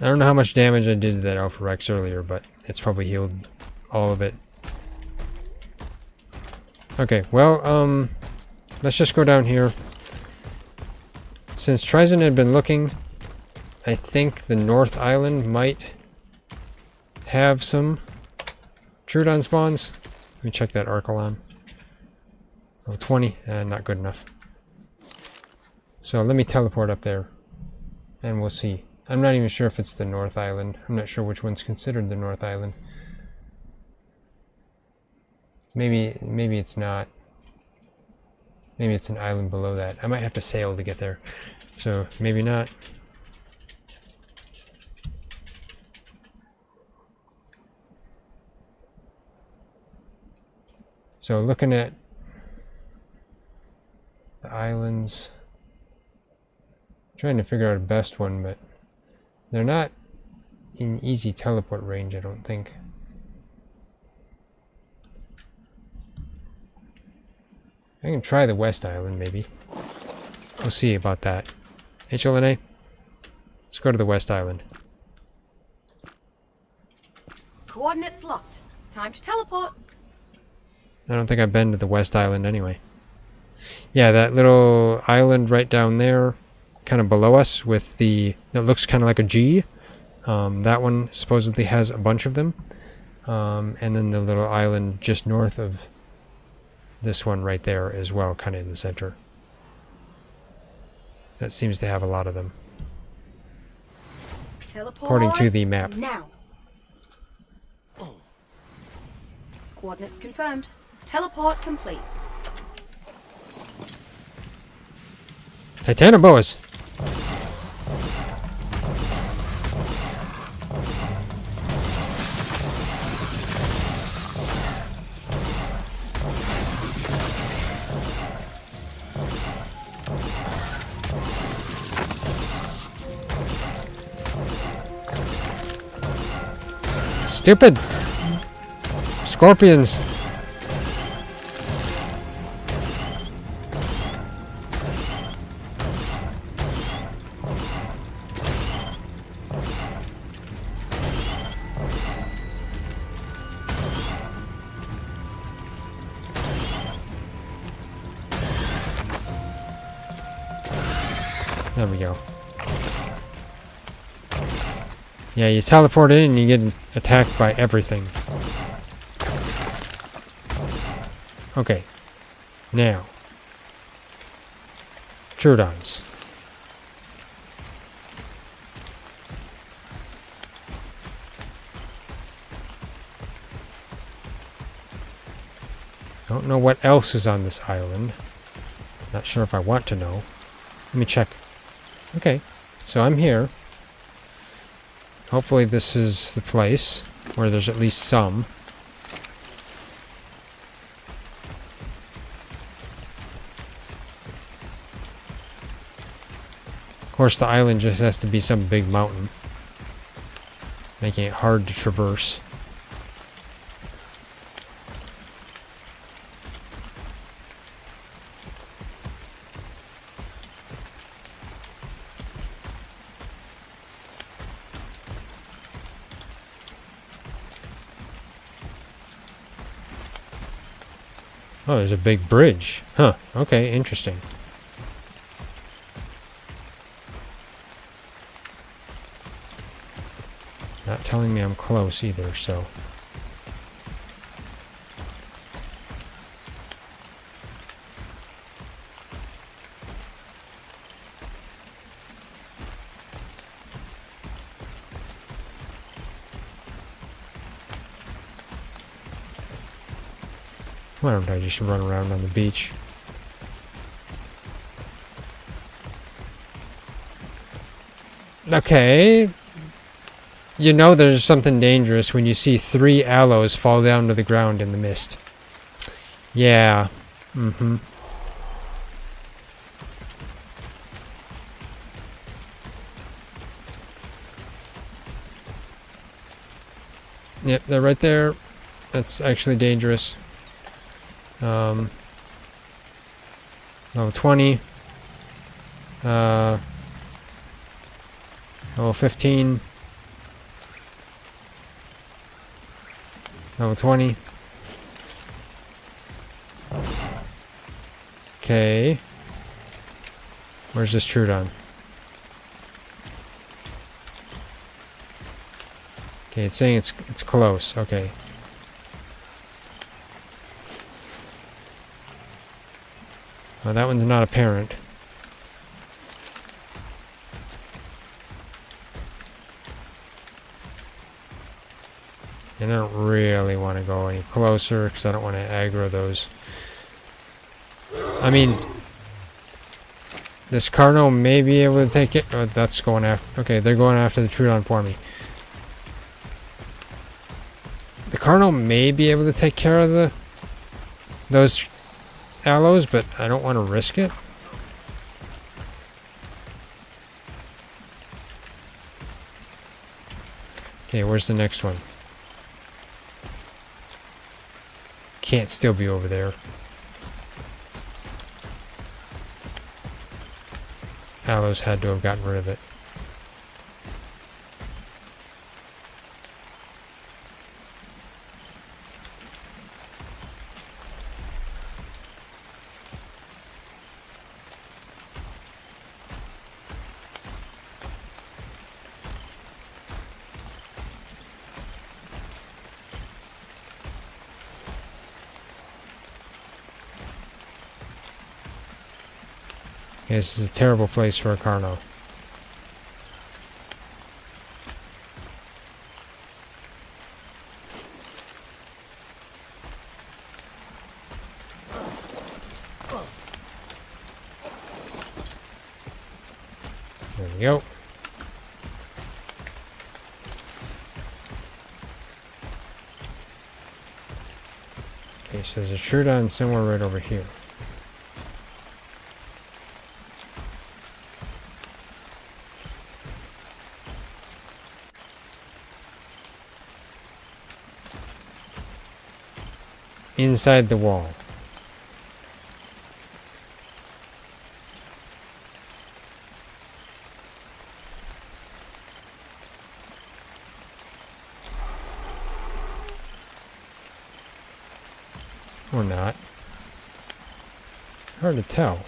don't know how much damage I did to that Alpha Rex earlier, but it's probably healed all of it. Okay, well, let's just go down here. Since TriZon had been looking, I think the North Island might have some Troodon spawns. Let me check that ARK on. Oh, 20. Not good enough. So let me teleport up there, and we'll see. I'm not even sure if it's the North Island. I'm not sure which one's considered the North Island. Maybe it's not. Maybe it's an island below that. I might have to sail to get there. So maybe not. So looking at the islands, trying to figure out a best one, but they're not in easy teleport range, I don't think. I can try the West Island, maybe. We'll see about that. HLNA, let's go to the West Island. Coordinates locked. Time to teleport. I don't think I've been to the West Island anyway. Yeah, that little island right down there, kind of below us, with the... that looks kind of like a G. That one supposedly has a bunch of them. And then the little island just north of this one right there as well, kind of in the center. That seems to have a lot of them. Teleport according to the map. now. Coordinates confirmed. Teleport complete. Titanoboas! Stupid scorpions. There we go. Yeah, you teleport in and you get attacked by everything. Okay. Now. Troodons. Don't know what else is on this island. Not sure if I want to know. Let me check. Okay. So I'm here. Hopefully this is the place where there's at least some. Of course, the island just has to be some big mountain, making it hard to traverse. Oh, there's a big bridge. Huh. Okay, interesting. Not telling me I'm close either, so... Why don't I just run around on the beach? Okay. you know there's something dangerous when you see 3 aloes fall down to the ground in the mist. Yeah. Mm-hmm. Yep, they're right there. That's actually dangerous. Level 20. Level 15. Level 20. Okay. Where's this Troodon? Okay, it's saying it's close. Okay. Well, that one's not apparent. And I don't really want to go any closer because I don't want to aggro those. I mean, this Carno may be able to take it. Oh, that's going after. Okay, they're going after the Troodon for me. The Carno may be able to take care of those aloes, but I don't want to risk it. Okay, where's the next one? Can't still be over there. Aloes had to have gotten rid of it. This is a terrible place for a Carno. There we go. Okay, so there's a Troodon somewhere right over here. Inside the wall. Or not. Hard to tell.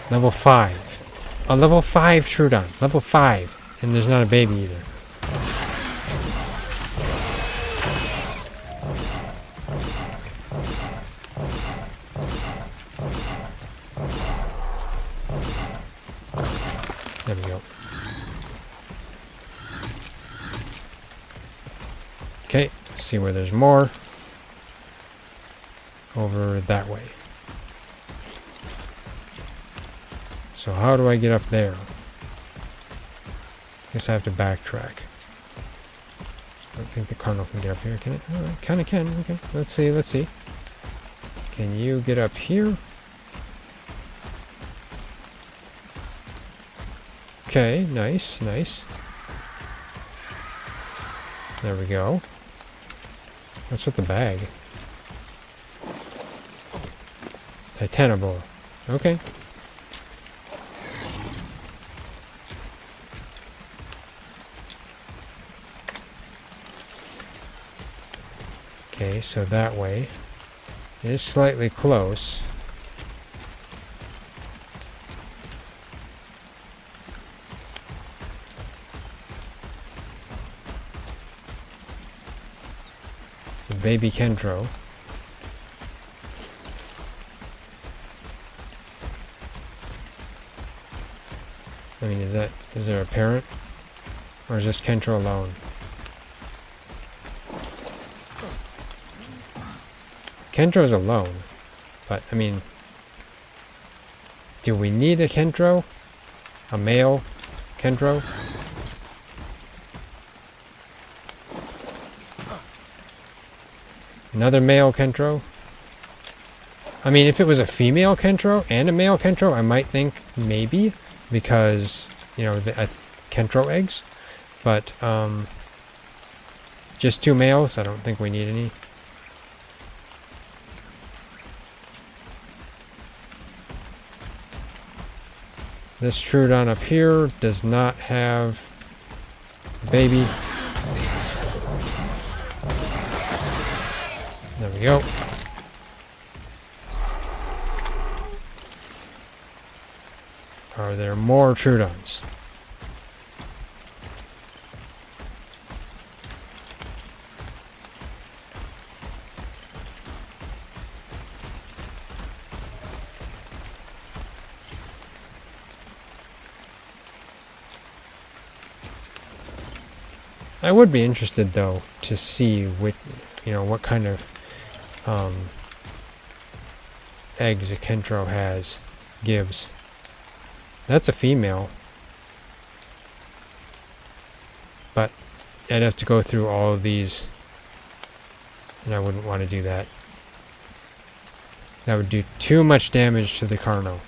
Level 5. A level 5 Troodon. Level 5. And there's not a baby either. There we go. Okay, let's see where there's more. Over that way. So how do I get up there? Guess I have to backtrack. I don't think the Cardinal can get up here, can it? Oh, it kind of can. Okay, let's see, let's see. Can you get up here? Okay, nice, nice. There we go. What's with the bag? Titanable. Okay. Okay, so that way it is slightly close. It's a baby Kendro. I mean, is there a parent? Or is just Kendro alone? Kentro's alone. But, I mean, do we need a Kentro? A male Kentro? Another male Kentro? I mean, if it was a female Kentro and a male Kentro, I might think maybe, because, you know, the Kentro eggs. But, just 2 males, I don't think we need any. This Troodon up here does not have a baby. There we go. Are there more Troodons? I would be interested, though, to see what kind of eggs a Kentro gives. That's a female, but I'd have to go through all of these, and I wouldn't want to do that. That would do too much damage to the Carno.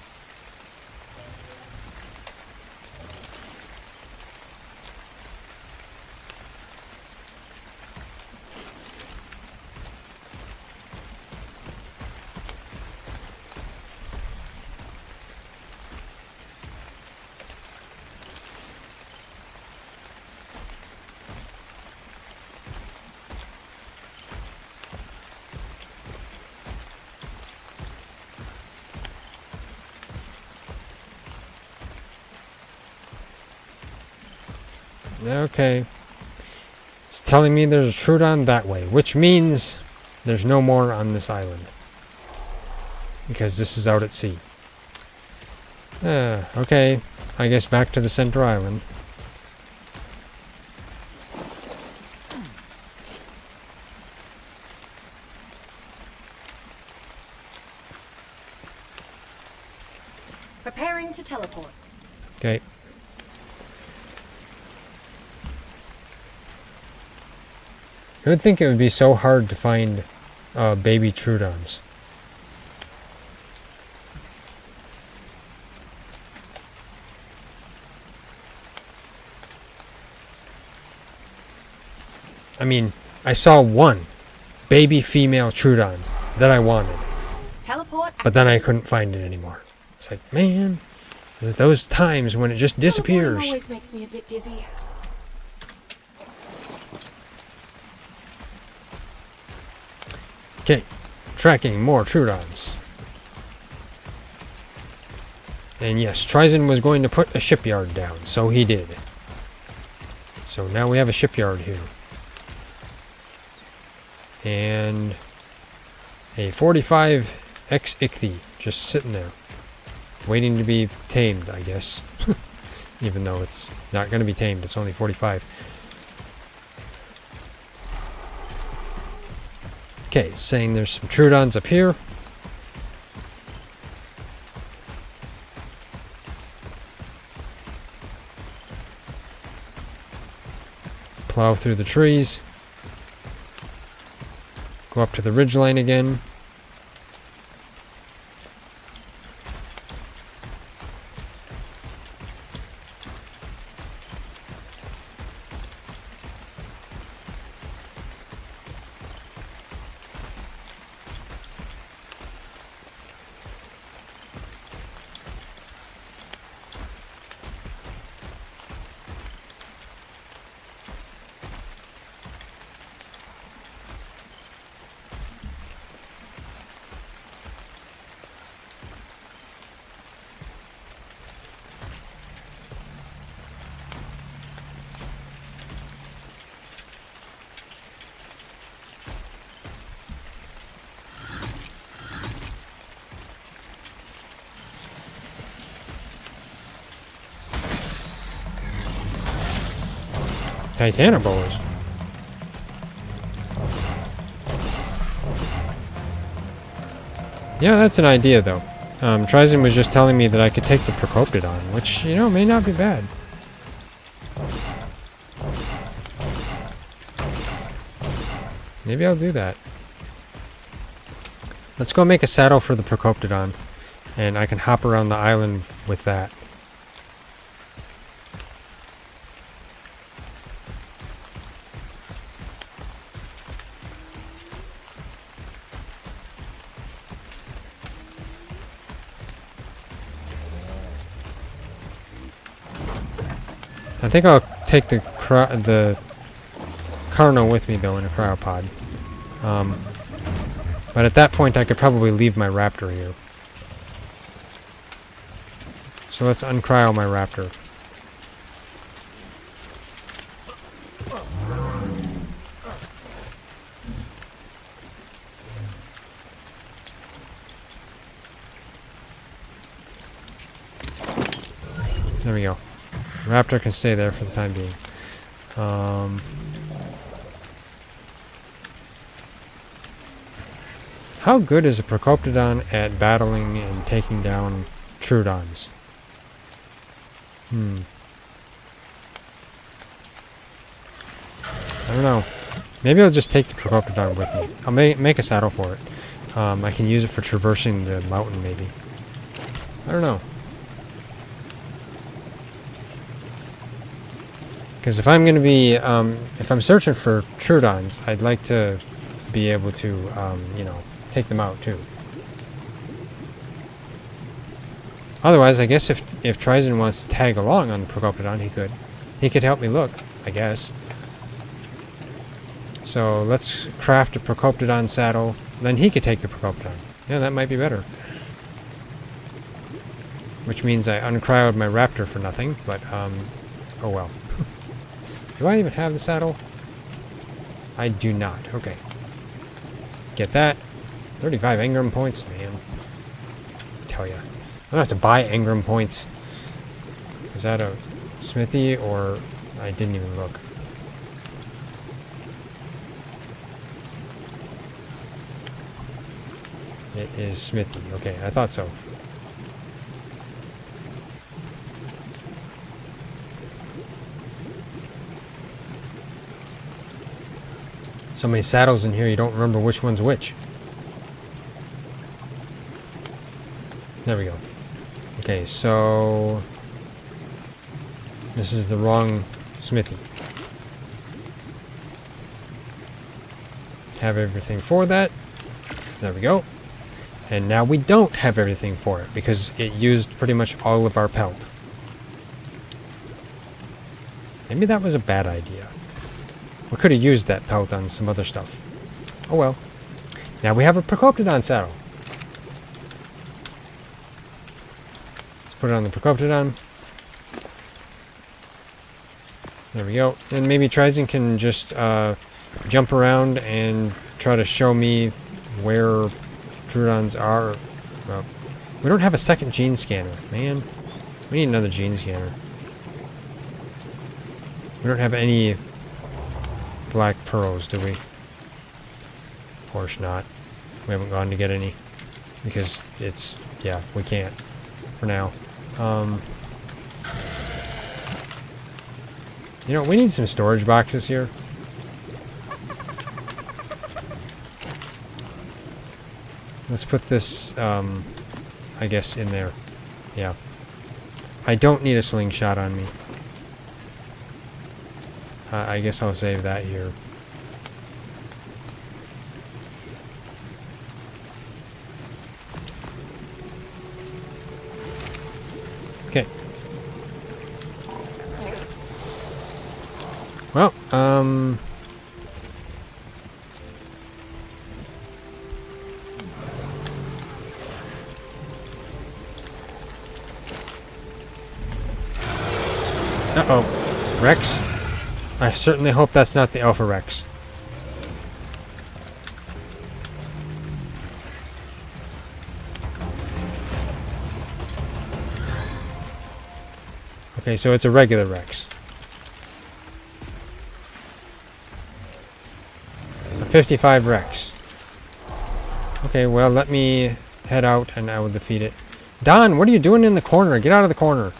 Okay. It's telling me there's a Troodon that way, which means there's no more on this island. Because this is out at sea. Okay. I guess back to the center island. Preparing to teleport. Okay. I would think it would be so hard to find baby Troodons. I mean, I saw one baby female Troodon that I wanted. Teleport. But then I couldn't find it anymore. It's like, man, there's those times when it just disappears. Always makes me a bit dizzy. Okay, tracking more Troodons. And yes, TriZon was going to put a shipyard down, so he did. So now we have a shipyard here. And a 45X Ichthy just sitting there, waiting to be tamed, I guess. Even though it's not going to be tamed, it's only 45. Okay, saying there's some Troodons up here. Plow through the trees. Go up to the ridgeline again. Titanoboas. Yeah, that's an idea, though. TriZon was just telling me that I could take the Procoptodon, which, you know, may not be bad. Maybe I'll do that. Let's go make a saddle for the Procoptodon, and I can hop around the island with that. I think I'll take the Carno with me, though, in a cryopod. But at that point, I could probably leave my raptor here. So let's uncryo my raptor. There we go. Raptor can stay there for the time being. How good is a Procoptodon at battling and taking down Troodons? I don't know. Maybe I'll just take the Procoptodon with me. I'll make a saddle for it. I can use it for traversing the mountain, maybe. I don't know. Because if I'm going to be, if I'm searching for Troodons, I'd like to be able to, you know, take them out too. Otherwise, I guess if TriZon wants to tag along on the Procoptodon, he could. He could help me look, I guess. So let's craft a Procoptodon saddle. Then he could take the Procoptodon. Yeah, that might be better. Which means I uncryoed my raptor for nothing, but, oh well. Do I even have the saddle? I do not. Okay. Get that. 35 engram points, man. Tell ya. I don't have to buy engram points. Is that a smithy or I didn't even look? It is smithy. Okay, I thought so. So many saddles in here, you don't remember which one's which. There we go. Okay, so this is the wrong smithy. Have everything for that. There we go. And now we don't have everything for it because it used pretty much all of our pelt. Maybe that was a bad idea. We could have used that pelt on some other stuff. Oh well. Now we have a Procoptodon saddle. Let's put it on the Procoptodon. There we go. And maybe TriZon can just jump around and try to show me where Troodons are. Well, we don't have a second gene scanner, man. We need another gene scanner. We don't have any black pearls, do we? Of course not. We haven't gone to get any. Because it's... yeah, we can't. For now. You know, we need some storage boxes here. Let's put this, I guess, in there. Yeah. I don't need a slingshot on me. I guess I'll save that here. Okay. Well, uh-oh. Rex? I certainly hope that's not the Alpha Rex. Okay, so it's a regular Rex. A 55 Rex. Okay, well, let me head out and I will defeat it. Don, what are you doing in the corner? Get out of the corner.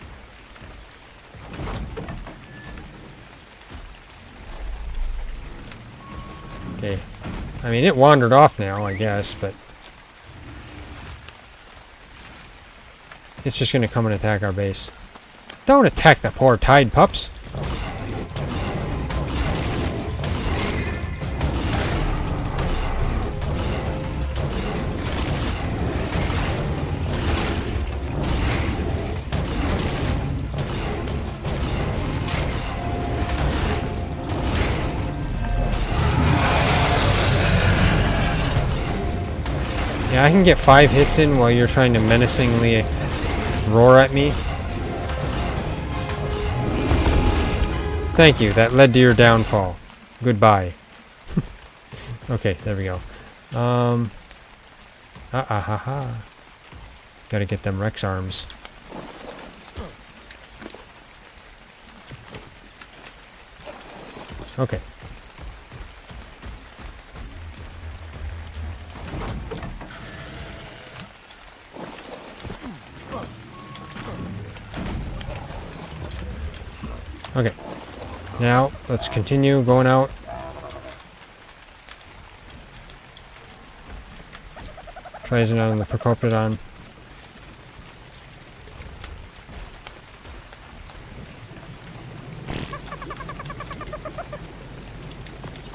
Okay. I mean, it wandered off now, I guess, but it's just going to come and attack our base. Don't attack the poor tide pups. Yeah, I can get 5 hits in while you're trying to menacingly roar at me. Thank you, that led to your downfall. Goodbye. Okay, there we go. Gotta get them Rex arms. Okay. Okay. Now, let's continue going out. TriZon on the Procoptodon.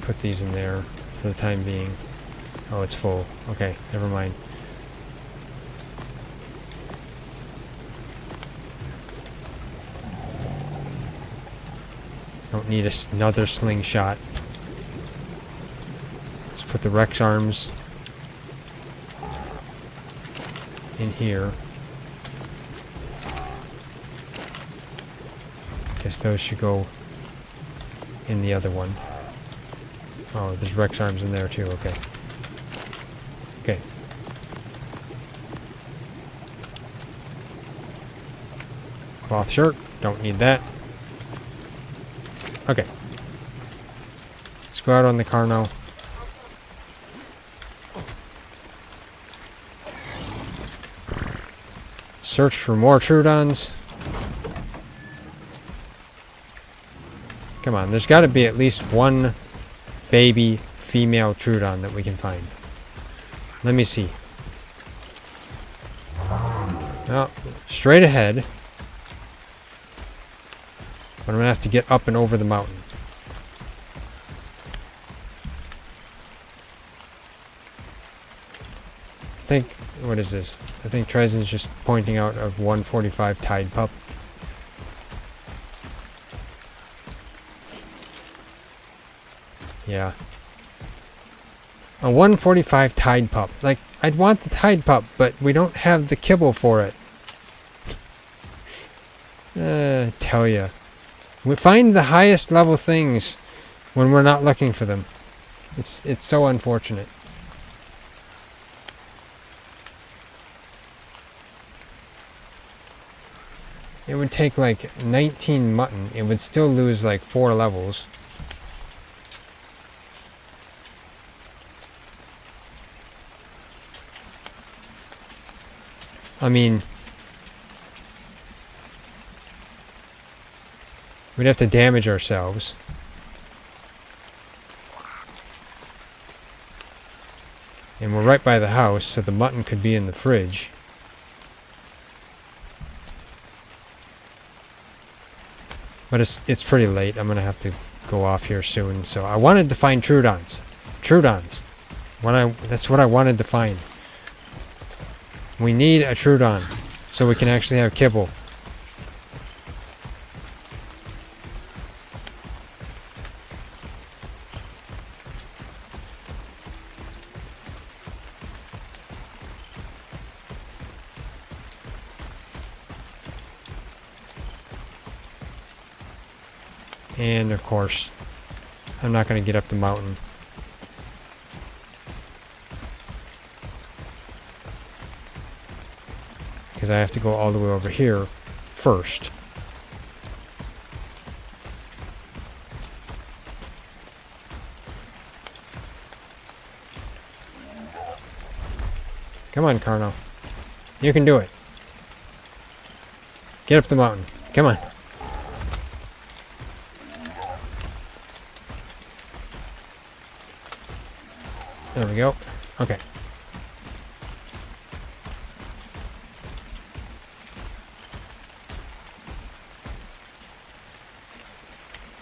Put these in there for the time being. Oh, it's full. Okay, never mind. Don't need another slingshot. Let's put the Rex arms in here. Guess those should go in the other one. Oh, there's Rex arms in there too, okay. Okay. Cloth shirt, don't need that. Okay. Let's go out on the Carno. Search for more Troodons. Come on, there's got to be at least one baby female Troodon that we can find. Let me see. Well, straight ahead. But I'm going to have to get up and over the mountain. I think, what is this? I think TriZon's just pointing out a 145 tide pup. Yeah. A 145 tide pup. Like, I'd want the tide pup, but we don't have the kibble for it. Tell ya. We find the highest level things when we're not looking for them. It's so unfortunate. It would take like 19 mutton. It would still lose like 4 levels. I mean, we'd have to damage ourselves. And we're right by the house, so the mutton could be in the fridge. But it's pretty late. I'm going to have to go off here soon. So I wanted to find Troodons. Troodons. That's what I wanted to find. We need a Troodon so we can actually have kibble. And of course, I'm not going to get up the mountain. Because I have to go all the way over here first. Come on, Carno. You can do it. Get up the mountain. Come on. There we go. Okay.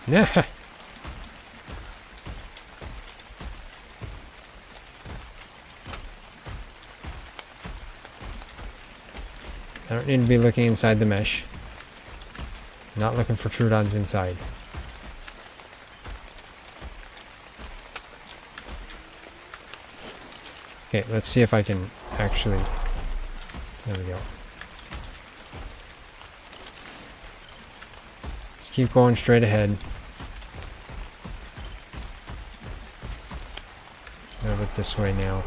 Yeah. I don't need to be looking inside the mesh. Not looking for Troodons inside. Okay, let's see if I can actually... There we go. Just keep going straight ahead. I'll look this way now.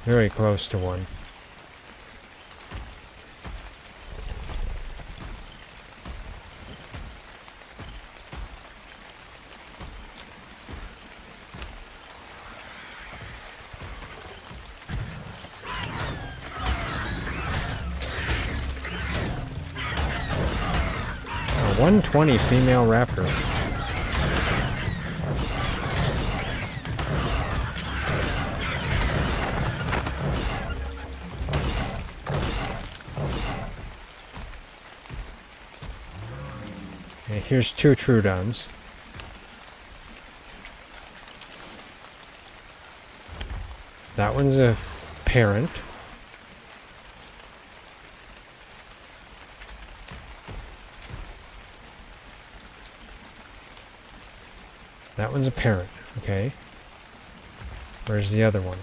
Very close to one. A 120 female raptor. Okay, here's two Troodons. That one's a parent. That one's a parent, okay. Where's the other one?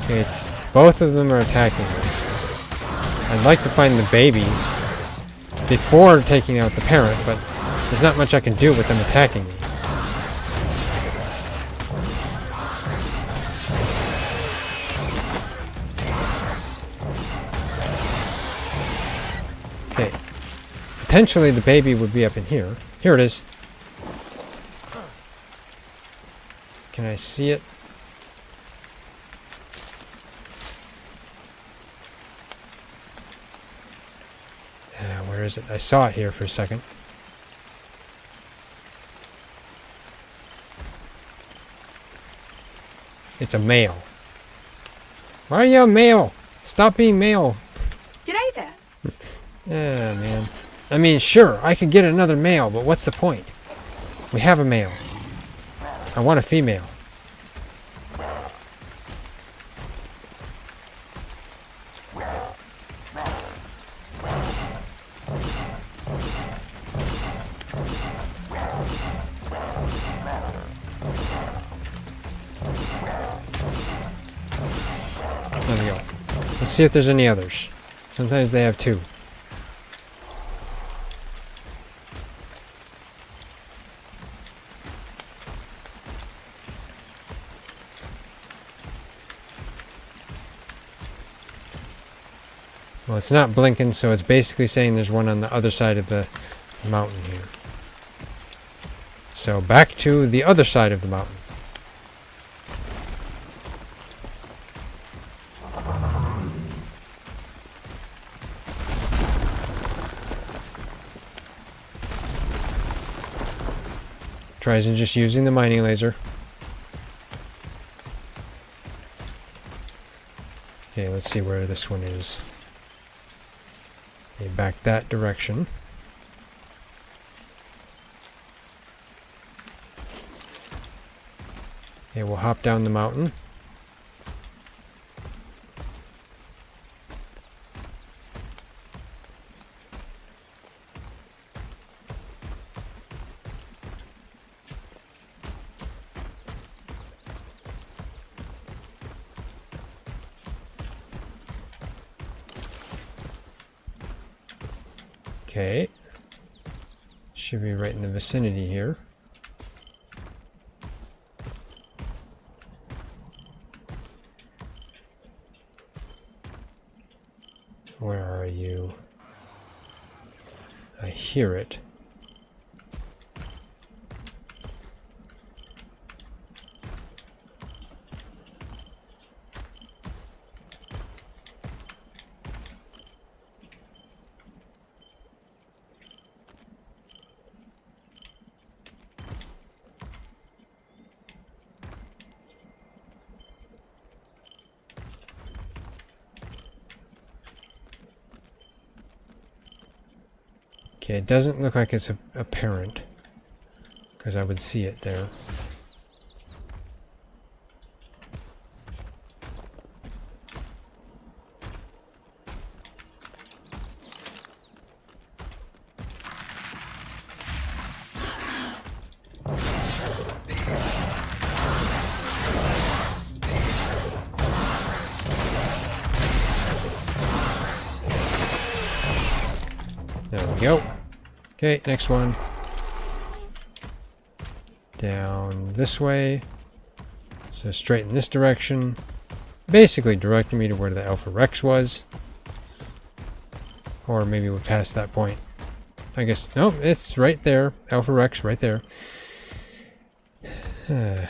Okay, both of them are attacking me. I'd like to find the baby before taking out the parent, but there's not much I can do with them attacking me. Okay. Potentially the baby would be up in here. Here it is. Can I see it? Where is it? I saw it here for a second. It's a male. Why are you a male? Stop being male. G'day there. Yeah, man. I mean, sure, I could get another male, but what's the point? We have a male. I want a female. There we go. Let's see if there's any others. Sometimes they have two. Well, it's not blinking, so it's basically saying there's one on the other side of the mountain here. So back to the other side of the mountain. TriZon just using the mining laser. Okay, let's see where this one is. Okay, back that direction. Okay, we'll hop down the mountain. Okay, should be right in the vicinity here. you? I hear it. Okay, it doesn't look like it's apparent, because I would see it there. There we go. Okay, next one. Down this way. So straight in this direction. Basically directing me to where the Alpha Rex was. Or maybe we're past that point. I guess, no, it's right there. Alpha Rex right there. Now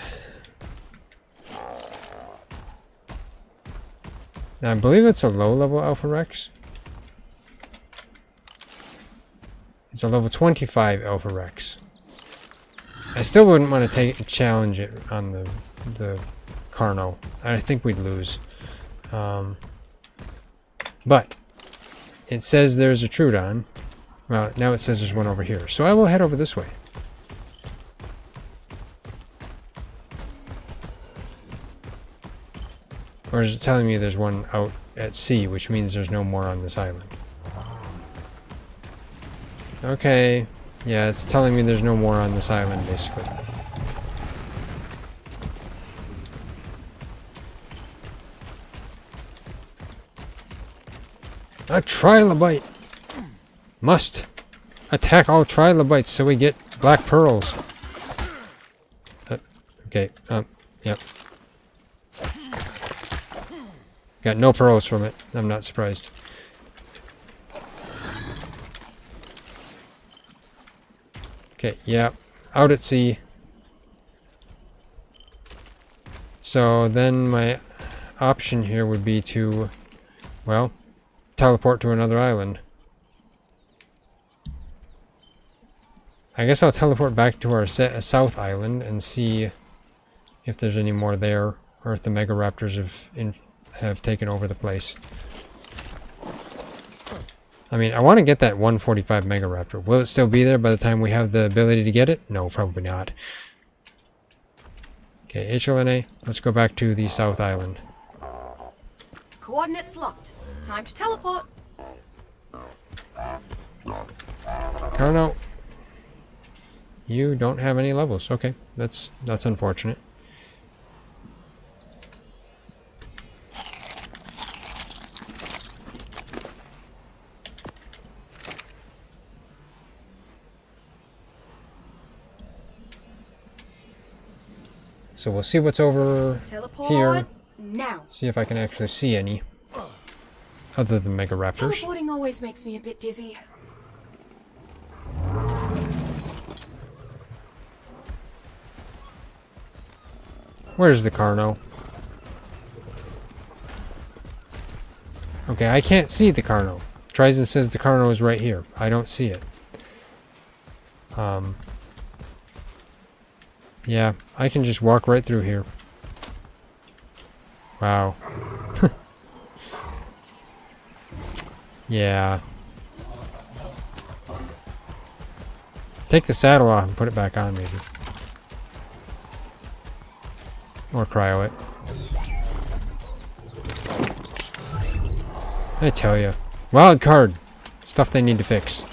I believe it's a low level Alpha Rex. It's a level 25 Alpha Rex. I still wouldn't want to challenge it on the Carno. I think we'd lose. But it says there's a Troodon. Well, now it says there's one over here. So I will head over this way. Or is it telling me there's one out at sea, which means there's no more on this island? Okay, yeah, it's telling me there's no more on this island, basically. A trilobite! Must attack all trilobites so we get black pearls. Okay, yep. Got no pearls from it. I'm not surprised. Okay, yeah, out at sea. So then my option here would be to, well, teleport to another island. I guess I'll teleport back to our south island and see if there's any more there, or if the Mega Raptors have taken over the place. I mean, I want to get that 145 Mega Raptor. Will it still be there by the time we have the ability to get it? No, probably not. Okay, HLNA, let's go back to the South Island. Coordinates locked. Time to teleport. Carno, you don't have any levels. Okay, that's unfortunate. So we'll see what's over here. Now. See if I can actually see any other than Mega Raptors. Teleporting always makes me a bit dizzy. Where's the Carno? Okay, I can't see the Carno. TriZon says the Carno is right here. I don't see it. Yeah, I can just walk right through here. Wow. Yeah. Take the saddle off and put it back on, maybe. Or cryo it. I tell you. Wild card. Stuff they need to fix.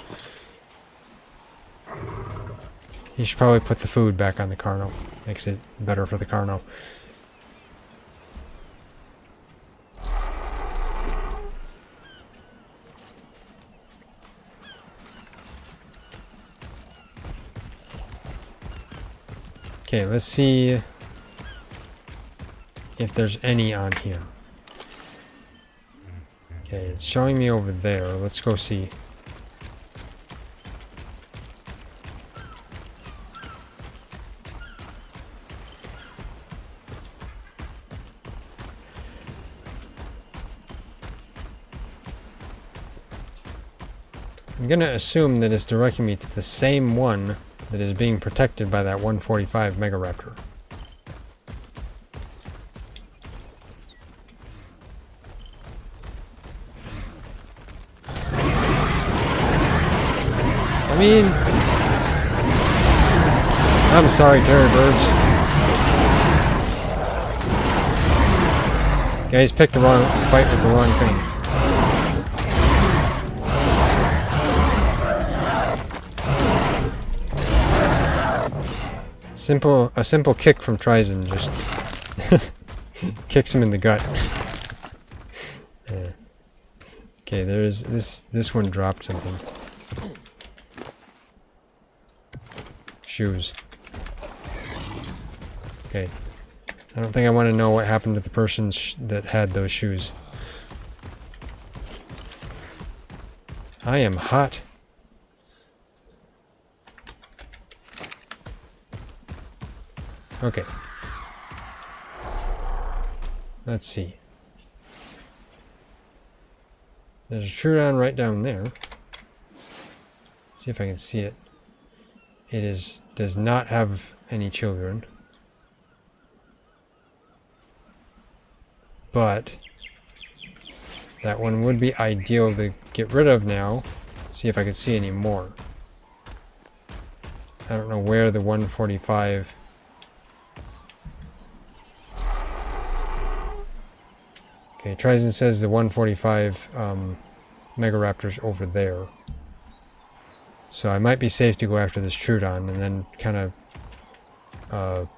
You should probably put the food back on the Carno. Makes it better for the Carno. Okay, let's see if there's any on here. Okay, Okay, it's showing me over there. Let's go see. I'm gonna assume that it's directing me to the same one that is being protected by that 145 Megaraptor. I mean, I'm sorry, Terry Birds. Guys picked the wrong fight with the wrong thing. A simple kick from TriZon just kicks him in the gut. Yeah. Okay, there's this one dropped something. Shoes. Okay. I don't think I want to know what happened to the person that had those shoes. I am hot. Okay. Let's see. There's a Troodon right down there. See if I can see it. It does not have any children. But that one would be ideal to get rid of now. See if I can see any more. I don't know where the 145... Okay, TriZon says the 145 Megaraptor's over there. So I might be safe to go after this Troodon and then kind of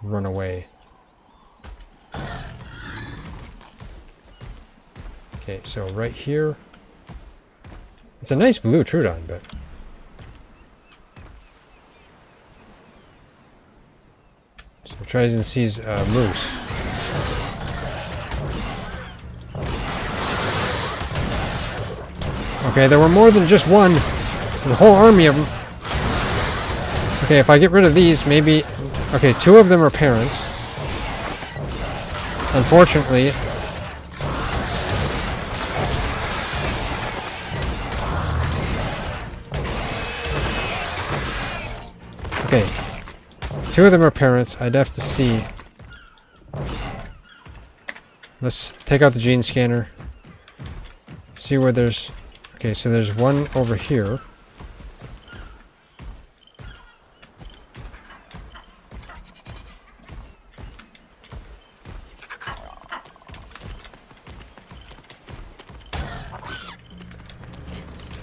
run away. Okay, so right here. It's a nice blue Troodon, but... So TriZon sees a moose. Okay, there were more than just one. There's a whole army of them. Okay, if I get rid of these, maybe... Okay, 2 of them are parents. Unfortunately... Okay. 2 of them are parents. I'd have to see... Let's take out the gene scanner. See where there's... Okay, so there's one over here.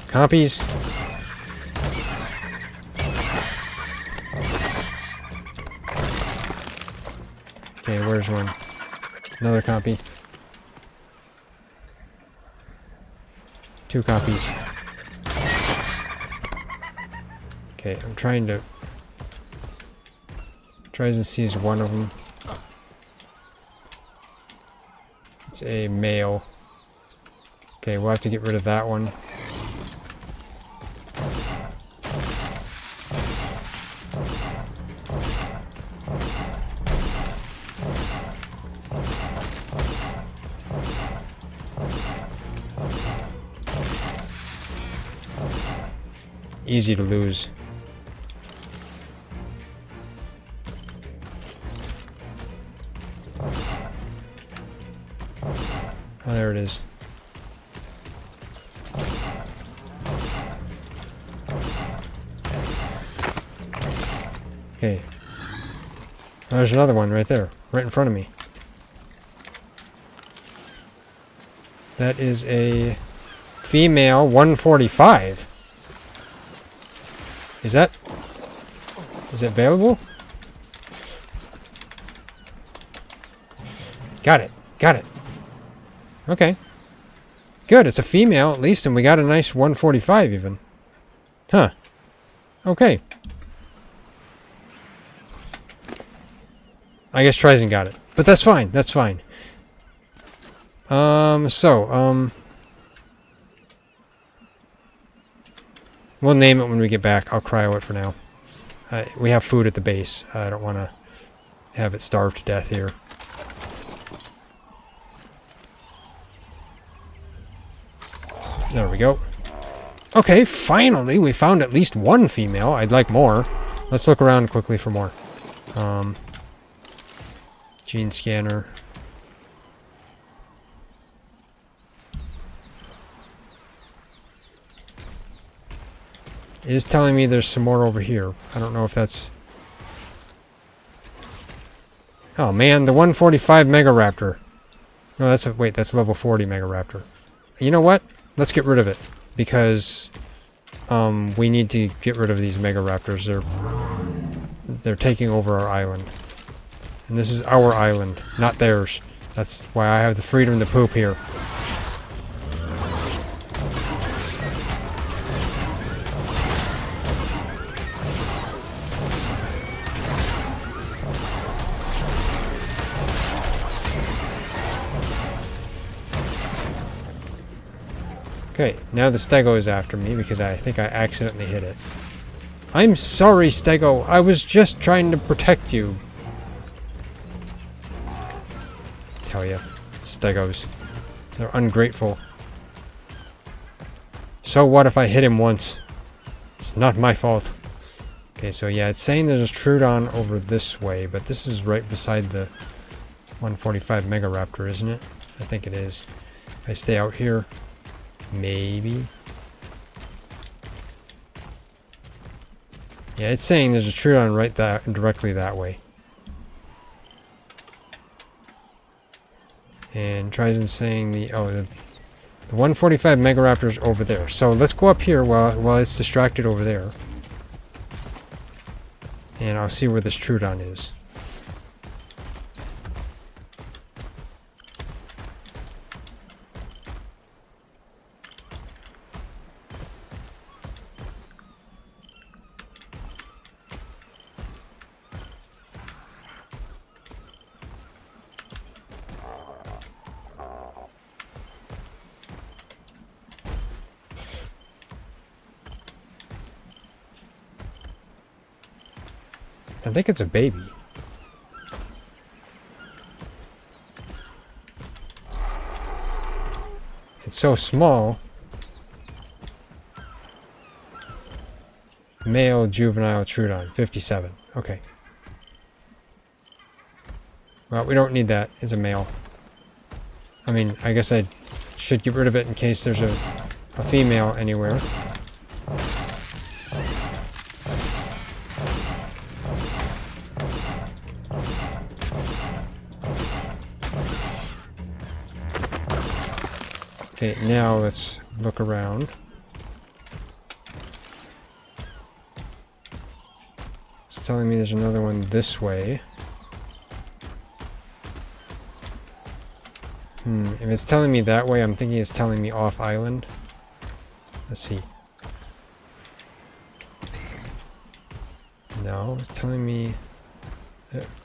Copies. Okay, where's one? Another copy. 2 copies. Okay, I'm trying to... TriZon sees one of them. It's a male. Okay, we'll have to get rid of that one. Easy to lose. Oh, there it is. Okay. Oh, there's another one right there, right in front of me. That is a female 145. Is it available? Got it. Got it. Okay. Good, it's a female at least, and we got a nice 145 even. Huh. Okay. I guess TriZon got it. But that's fine, that's fine. We'll name it when we get back. I'll cryo it for now. We have food at the base. I don't want to have it starve to death here. There we go. Okay, finally, we found at least one female. I'd like more. Let's look around quickly for more. Gene scanner. It is telling me there's some more over here. I don't know if that's... Oh man, the 145 Megaraptor. No, that's a... Wait, that's level 40 Megaraptor. You know what? Let's get rid of it. Because we need to get rid of these Megaraptors. They're taking over our island. And this is our island, not theirs. That's why I have the freedom to poop here. Okay, now the Stego is after me because I think I accidentally hit it. I'm sorry, Stego. I was just trying to protect you. Tell ya, Stegos. They're ungrateful. So what if I hit him once? It's not my fault. Okay, so yeah, it's saying there's a Troodon over this way, but this is right beside the 145 Megaraptor, isn't it? I think it is. If I stay out here, maybe. Yeah, it's saying there's a Troodon right directly that way. And TriZon saying the 145 Megaraptor is over there. So let's go up here while it's distracted over there. And I'll see where this Troodon is. I think it's a baby. It's so small. Male juvenile Troodon, 57. Okay. Well, we don't need that. It's a male. I mean, I guess I should get rid of it in case there's a female anywhere. Okay, now let's look around. It's telling me there's another one this way. If it's telling me that way, I'm thinking it's telling me off island. Let's see. No, it's telling me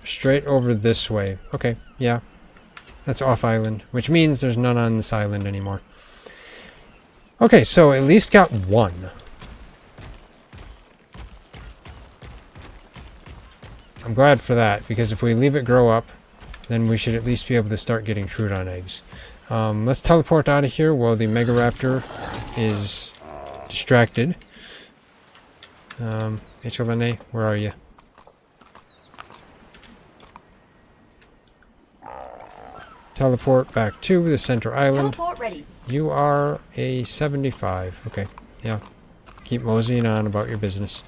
straight over this way. Okay, yeah. That's off island, which means there's none on this island anymore. Okay, so at least got one. I'm glad for that, because if we leave it grow up, then we should at least be able to start getting Troodon eggs. Let's teleport out of here while the Megaraptor is distracted. HLNA, where are you? Teleport back to the center island. Teleport ready. You are a 75. Okay, yeah. Keep moseying on about your business.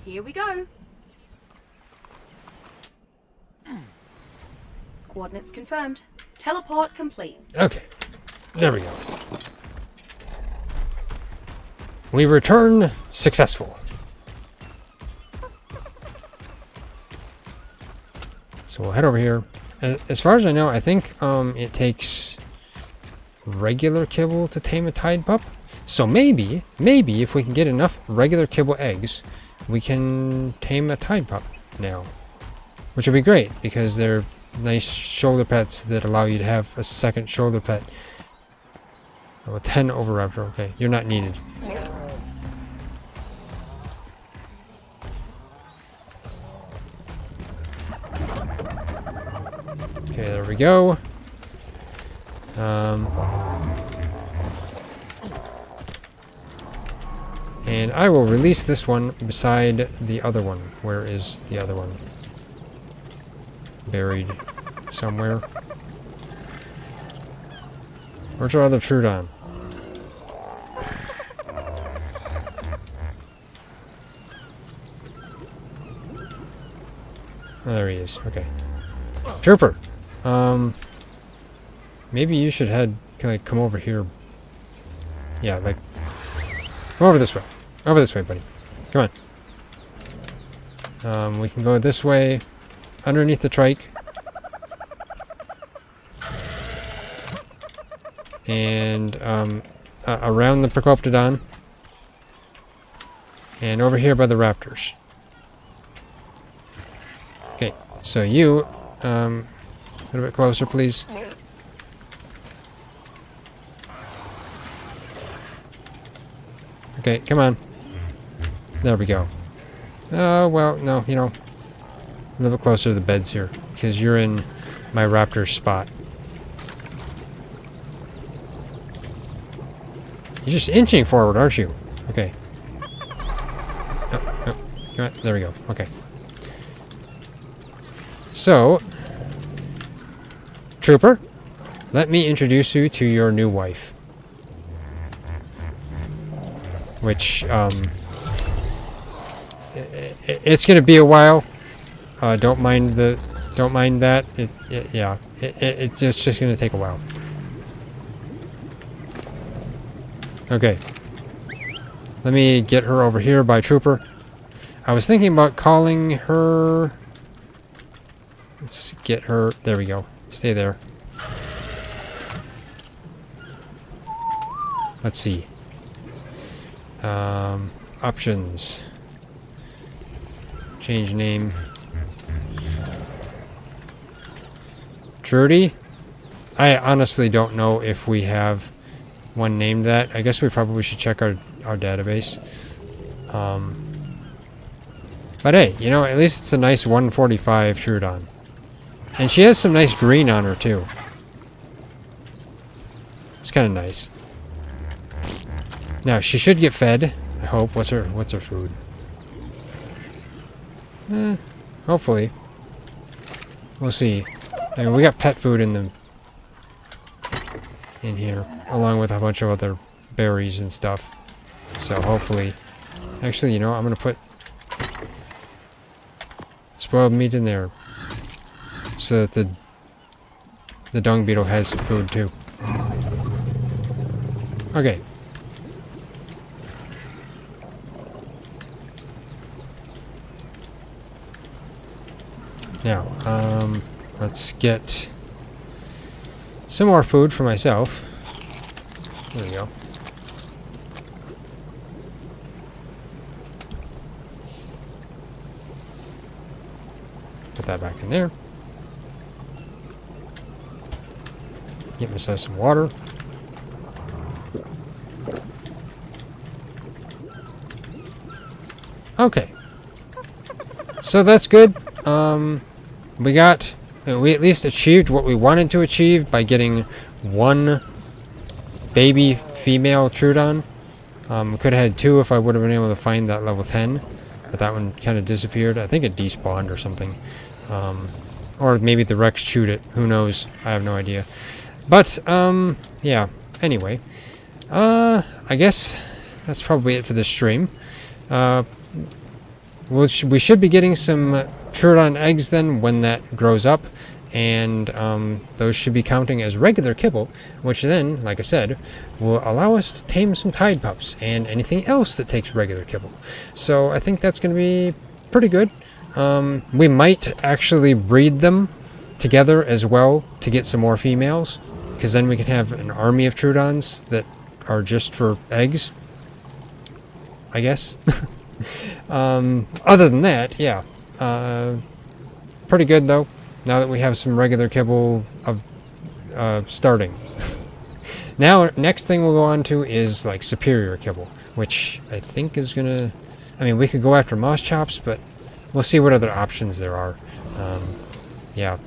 Here we go. Coordinates confirmed. Teleport complete. Okay, there we go. We return successful. So we'll head over here. As far as I know, I think it takes regular kibble to tame a tide pup. So maybe if we can get enough regular kibble eggs, we can tame a tide pup now. Which would be great, because they're nice shoulder pets that allow you to have a second shoulder pet. Oh, a 10 Oviraptor. Okay, you're not needed. Okay, there we go. And I will release this one beside the other one. Where is the other one? Buried somewhere. Where's our other Troodon? Oh, there he is. Okay. Trooper! Maybe you should like, come over here. Yeah, like, come over this way. Over this way, buddy. Come on. We can go this way, underneath the trike. And, around the Procoptodon. And over here by the raptors. Okay, so you, a little bit closer, please. Okay, come on. There we go. Oh, well, no, you know, a little bit closer to the beds here, because you're in my raptor spot. You're just inching forward, aren't you? Okay. Oh, come on. There we go. Okay. So, Trooper, let me introduce you to your new wife. Which, it's gonna be a while. Don't mind that. It's just gonna take a while. Okay. Let me get her over here by Trooper. I was thinking about calling her. Let's get her. There we go. Stay there. Let's see. Options. Change name. Trudy? I honestly don't know if we have one named that. I guess we probably should check our database. But hey, you know, at least it's a nice 145 Troodon. And she has some nice green on her too. It's kind of nice. Now she should get fed. I hope. What's her food? Hopefully. We'll see. I mean, we got pet food in here, along with a bunch of other berries and stuff. So hopefully, actually, you know, I'm gonna put spoiled meat in there, so that the dung beetle has some food too. Okay. Now, let's get some more food for myself. There we go. Put that back in there. Get myself some water. Okay. So that's good. We at least achieved what we wanted to achieve by getting one baby female Troodon. We could have had two if I would have been able to find that level 10, but that one kind of disappeared. I think it despawned or something. Or maybe the Rex chewed it. Who knows? I have no idea. But, yeah. Anyway. I guess that's probably it for this stream. We should be getting some Troodon eggs then when that grows up, and those should be counting as regular kibble, which then, like I said, will allow us to tame some tide pups and anything else that takes regular kibble. So I think that's going to be pretty good. We might actually breed them together as well to get some more females, because then we can have an army of Troodons that are just for eggs, I guess. Other than that, yeah, pretty good though, now that we have some regular kibble of starting. Now, next thing we'll go on to is like superior kibble, which I think is gonna, I mean, we could go after moss chops, but we'll see what other options there are. Yeah.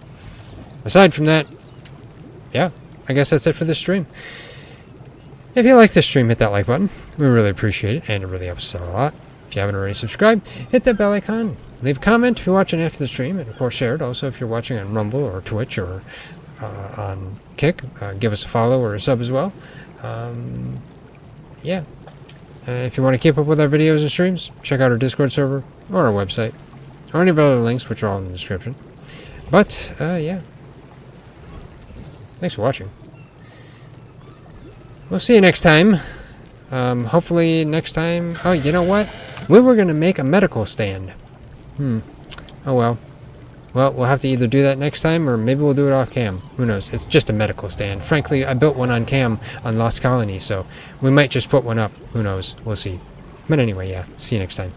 Aside from that, yeah, I guess that's it for this stream. If you like this stream, hit that like button. We really appreciate it, and it really helps us out a lot. If you haven't already subscribed, hit that bell icon. Leave a comment if you're watching after the stream, and of course share it. Also, if you're watching on Rumble or Twitch or on Kick, give us a follow or a sub as well. Yeah. If you want to keep up with our videos and streams, check out our Discord server or our website, or any of our other links, which are all in the description. But, yeah. Thanks for watching. We'll see you next time. Hopefully next time... Oh, you know what? We were going to make a medical stand. Oh well. Well, we'll have to either do that next time, or maybe we'll do it off cam. Who knows? It's just a medical stand. Frankly, I built one on cam on Lost Colony, so we might just put one up. Who knows? We'll see. But anyway, yeah. See you next time.